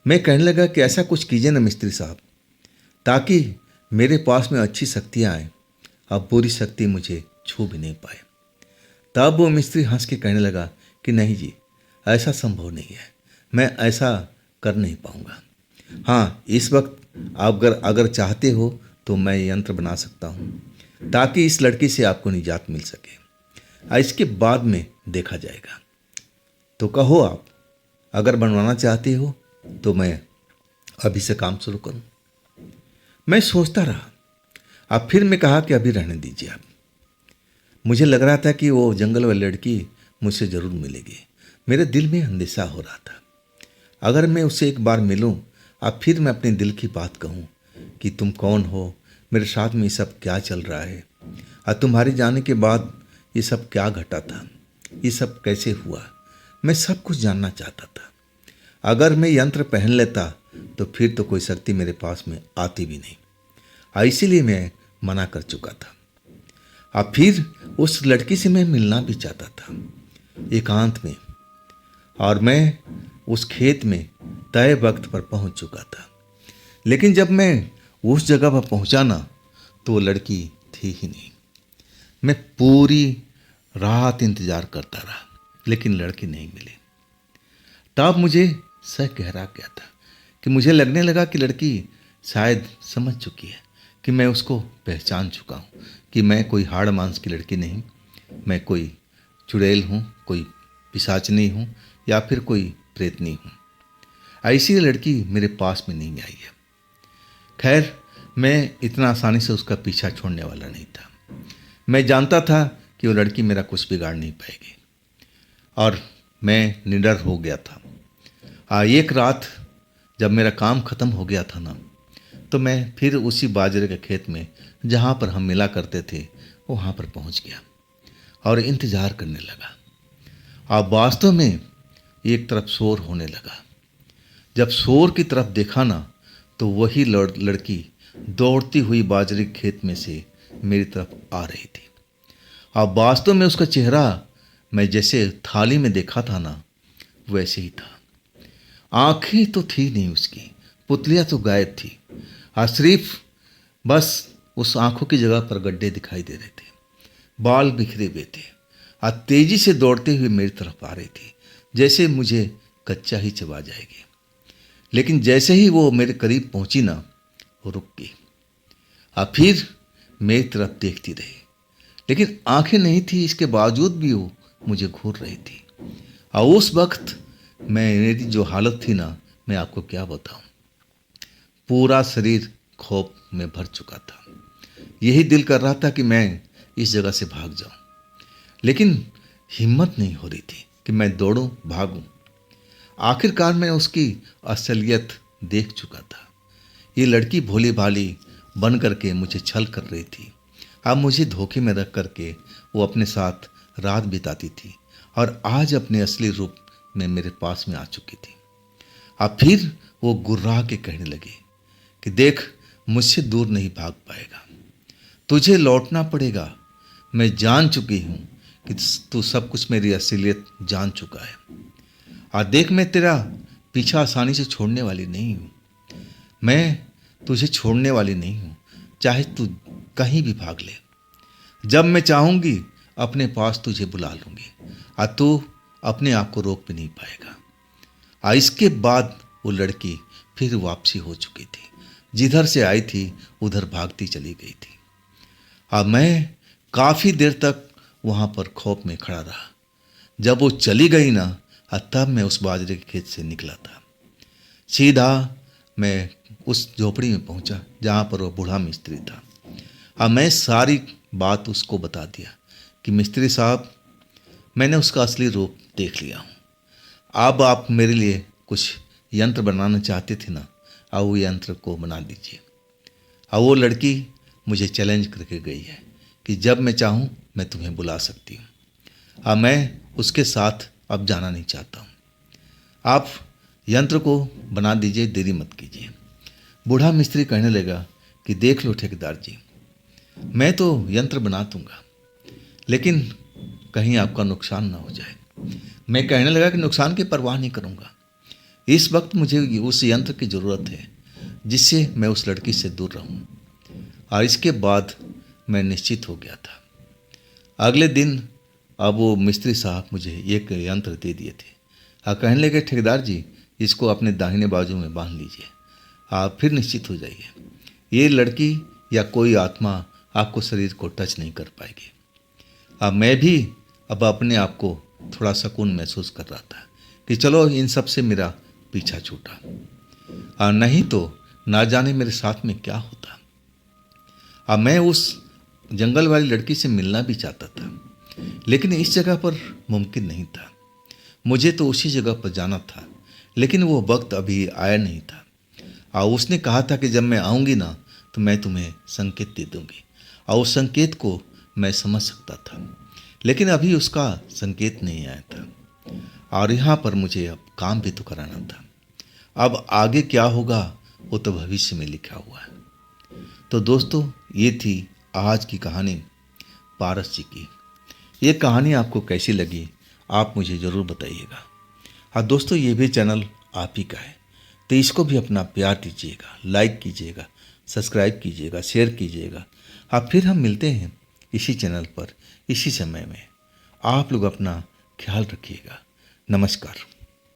मैं कहने लगा कि ऐसा कुछ कीजिए ना मिस्त्री साहब, ताकि मेरे पास में अच्छी शक्तियाँ आएँ, अब बुरी शक्ति मुझे छू भी नहीं पाए। तब वो मिस्त्री हंस के कहने लगा कि नहीं जी, ऐसा संभव नहीं है, मैं ऐसा कर नहीं पाऊँगा। हाँ, इस वक्त आप अगर चाहते हो तो मैं यंत्र बना सकता हूँ ताकि इस लड़की से आपको निजात मिल सके। इसके बाद में देखा जाएगा। तो कहो आप, अगर बनवाना चाहते हो तो मैं अभी से काम शुरू करूँ। मैं सोचता रहा। अब फिर मैं कहा कि अभी रहने दीजिए आप। मुझे लग रहा था कि वो जंगल वाली लड़की मुझसे ज़रूर मिलेगी। मेरे दिल में अंदेशा हो रहा था, अगर मैं उससे एक बार मिलूं, अब फिर मैं अपने दिल की बात कहूं कि तुम कौन हो, मेरे साथ में ये सब क्या चल रहा है, और तुम्हारे जाने के बाद ये सब क्या घटा था, ये सब कैसे हुआ, मैं सब कुछ जानना चाहता था। अगर मैं यंत्र पहन लेता तो फिर तो कोई शक्ति मेरे पास में आती भी नहीं, इसीलिए मैं मना कर चुका था। अब फिर उस लड़की से मैं मिलना भी चाहता था एकांत में, और मैं उस खेत में तय वक्त पर पहुंच चुका था। लेकिन जब मैं उस जगह पर पहुंचा ना, तो वो लड़की थी ही नहीं। मैं पूरी रात इंतजार करता रहा, लेकिन लड़की नहीं मिली। तब मुझे सह गहरा गया था कि मुझे लगने लगा कि लड़की शायद समझ चुकी है कि मैं उसको पहचान चुका हूँ, कि मैं कोई हाड़ मांस की लड़की नहीं, मैं कोई चुड़ैल हूँ, कोई पिशाचनी हूँ, या फिर कोई प्रेतनी हूँ। ऐसी लड़की मेरे पास में नहीं आई है। खैर, मैं इतना आसानी से उसका पीछा छोड़ने वाला नहीं था। मैं जानता था कि वो लड़की मेरा कुछ बिगाड़ नहीं पाएगी, और मैं निडर हो गया था। एक रात जब मेरा काम ख़त्म हो गया था ना, तो मैं फिर उसी बाजरे के खेत में जहाँ पर हम मिला करते थे वहाँ पर पहुँच गया और इंतज़ार करने लगा। अब वास्तव में एक तरफ शोर होने लगा। जब शोर की तरफ देखा ना, तो वही लड़की दौड़ती हुई बाजरे के खेत में से मेरी तरफ आ रही थी। अब वास्तव में उसका चेहरा मैं जैसे थाली में देखा था ना, वैसे ही था। आंखें तो थी नहीं उसकी, पुतलियाँ तो गायब थी, सिर्फ बस उस आंखों की जगह पर गड्ढे दिखाई दे रहे थे। बाल बिखरे हुए थे और तेजी से दौड़ते हुए मेरी तरफ आ रही थी, जैसे मुझे कच्चा ही चबा जाएगी। लेकिन जैसे ही वो मेरे करीब पहुंची ना, वो रुक गई और फिर मेरी तरफ देखती रही। लेकिन आंखें नहीं थी, इसके बावजूद भी वो मुझे घूर रही थी। और उस वक्त मेरी जो हालत थी ना, मैं आपको क्या बताऊं। पूरा शरीर खौफ में भर चुका था। यही दिल कर रहा था कि मैं इस जगह से भाग जाऊं, लेकिन हिम्मत नहीं हो रही थी कि मैं दौड़ूं, भागूं। आखिरकार मैं उसकी असलियत देख चुका था। ये लड़की भोली भाली बन करके मुझे छल कर रही थी। अब मुझे धोखे में रख करके वो अपने साथ रात बिताती थी, और आज अपने असली रूप में मेरे पास में आ चुकी थी। अब फिर वो गुर्रा के कहने लगी कि देख, मुझसे दूर नहीं भाग पाएगा, तुझे लौटना पड़ेगा। मैं जान चुकी हूँ कि तू सब कुछ मेरी असलियत जान चुका है, और देख, मैं तेरा पीछा आसानी से छोड़ने वाली नहीं हूँ। मैं तुझे छोड़ने वाली नहीं हूँ, चाहे तू कहीं भी भाग ले। जब मैं चाहूँगी अपने पास तुझे बुला लूँगी, और तू अपने आप को रोक भी नहीं पाएगा। और इसके बाद वो लड़की फिर वापसी हो चुकी थी। जिधर से आई थी उधर भागती चली गई थी। अब मैं काफ़ी देर तक वहाँ पर खौफ में खड़ा रहा। जब वो चली गई ना, तब मैं उस बाजरे के खेत से निकला था। सीधा मैं उस झोपड़ी में पहुँचा जहाँ पर वो बूढ़ा मिस्त्री था। अब मैं सारी बात उसको बता दिया कि मिस्त्री साहब, मैंने उसका असली रूप देख लिया हूँ। अब आप मेरे लिए कुछ यंत्र बनाना चाहते थे ना, अब वो यंत्र को बना दीजिए। अब वो लड़की मुझे चैलेंज करके गई है कि जब मैं चाहूँ मैं तुम्हें बुला सकती हूँ। अब मैं उसके साथ अब जाना नहीं चाहता हूँ। आप यंत्र को बना दीजिए, देरी मत कीजिए। बूढ़ा मिस्त्री कहने लगा कि देख लो ठेकेदार जी, मैं तो यंत्र बना दूंगा, लेकिन कहीं आपका नुकसान ना हो जाए। मैं कहने लगा कि नुकसान की परवाह नहीं करूंगा। इस वक्त मुझे उस यंत्र की ज़रूरत है जिससे मैं उस लड़की से दूर रहूं। और इसके बाद मैं निश्चित हो गया था। अगले दिन अब वो मिस्त्री साहब मुझे एक यंत्र दे दिए थे और कहने लगे ठेकेदार जी, इसको अपने दाहिने बाजू में बांध लीजिए, आप फिर निश्चित हो जाइए। ये लड़की या कोई आत्मा आपको शरीर को टच नहीं कर पाएगी। अब मैं भी अब अपने आप को थोड़ा सुकून महसूस कर रहा था कि चलो इन सब से मेरा पीछा छूटा, और नहीं तो ना जाने मेरे साथ में क्या होता। अब मैं उस जंगल वाली लड़की से मिलना भी चाहता था, लेकिन इस जगह पर मुमकिन नहीं था। मुझे तो उसी जगह पर जाना था, लेकिन वो वक्त अभी आया नहीं था। और उसने कहा था कि जब मैं आऊँगी ना तो मैं तुम्हें संकेत दे दूँगी, और उस संकेत को मैं समझ सकता था, लेकिन अभी उसका संकेत नहीं आया था। और यहाँ पर मुझे अब काम भी तो कराना था। अब आगे क्या होगा वो तो भविष्य में लिखा हुआ है। तो दोस्तों, ये थी आज की कहानी पारस जी की। ये कहानी आपको कैसी लगी आप मुझे ज़रूर बताइएगा। और दोस्तों, ये भी चैनल आप ही का है, तो इसको भी अपना प्यार दीजिएगा, लाइक कीजिएगा, सब्सक्राइब कीजिएगा, शेयर कीजिएगा। अब फिर हम मिलते हैं इसी चैनल पर इसी समय में। आप लोग अपना ख्याल रखिएगा। नमस्कार।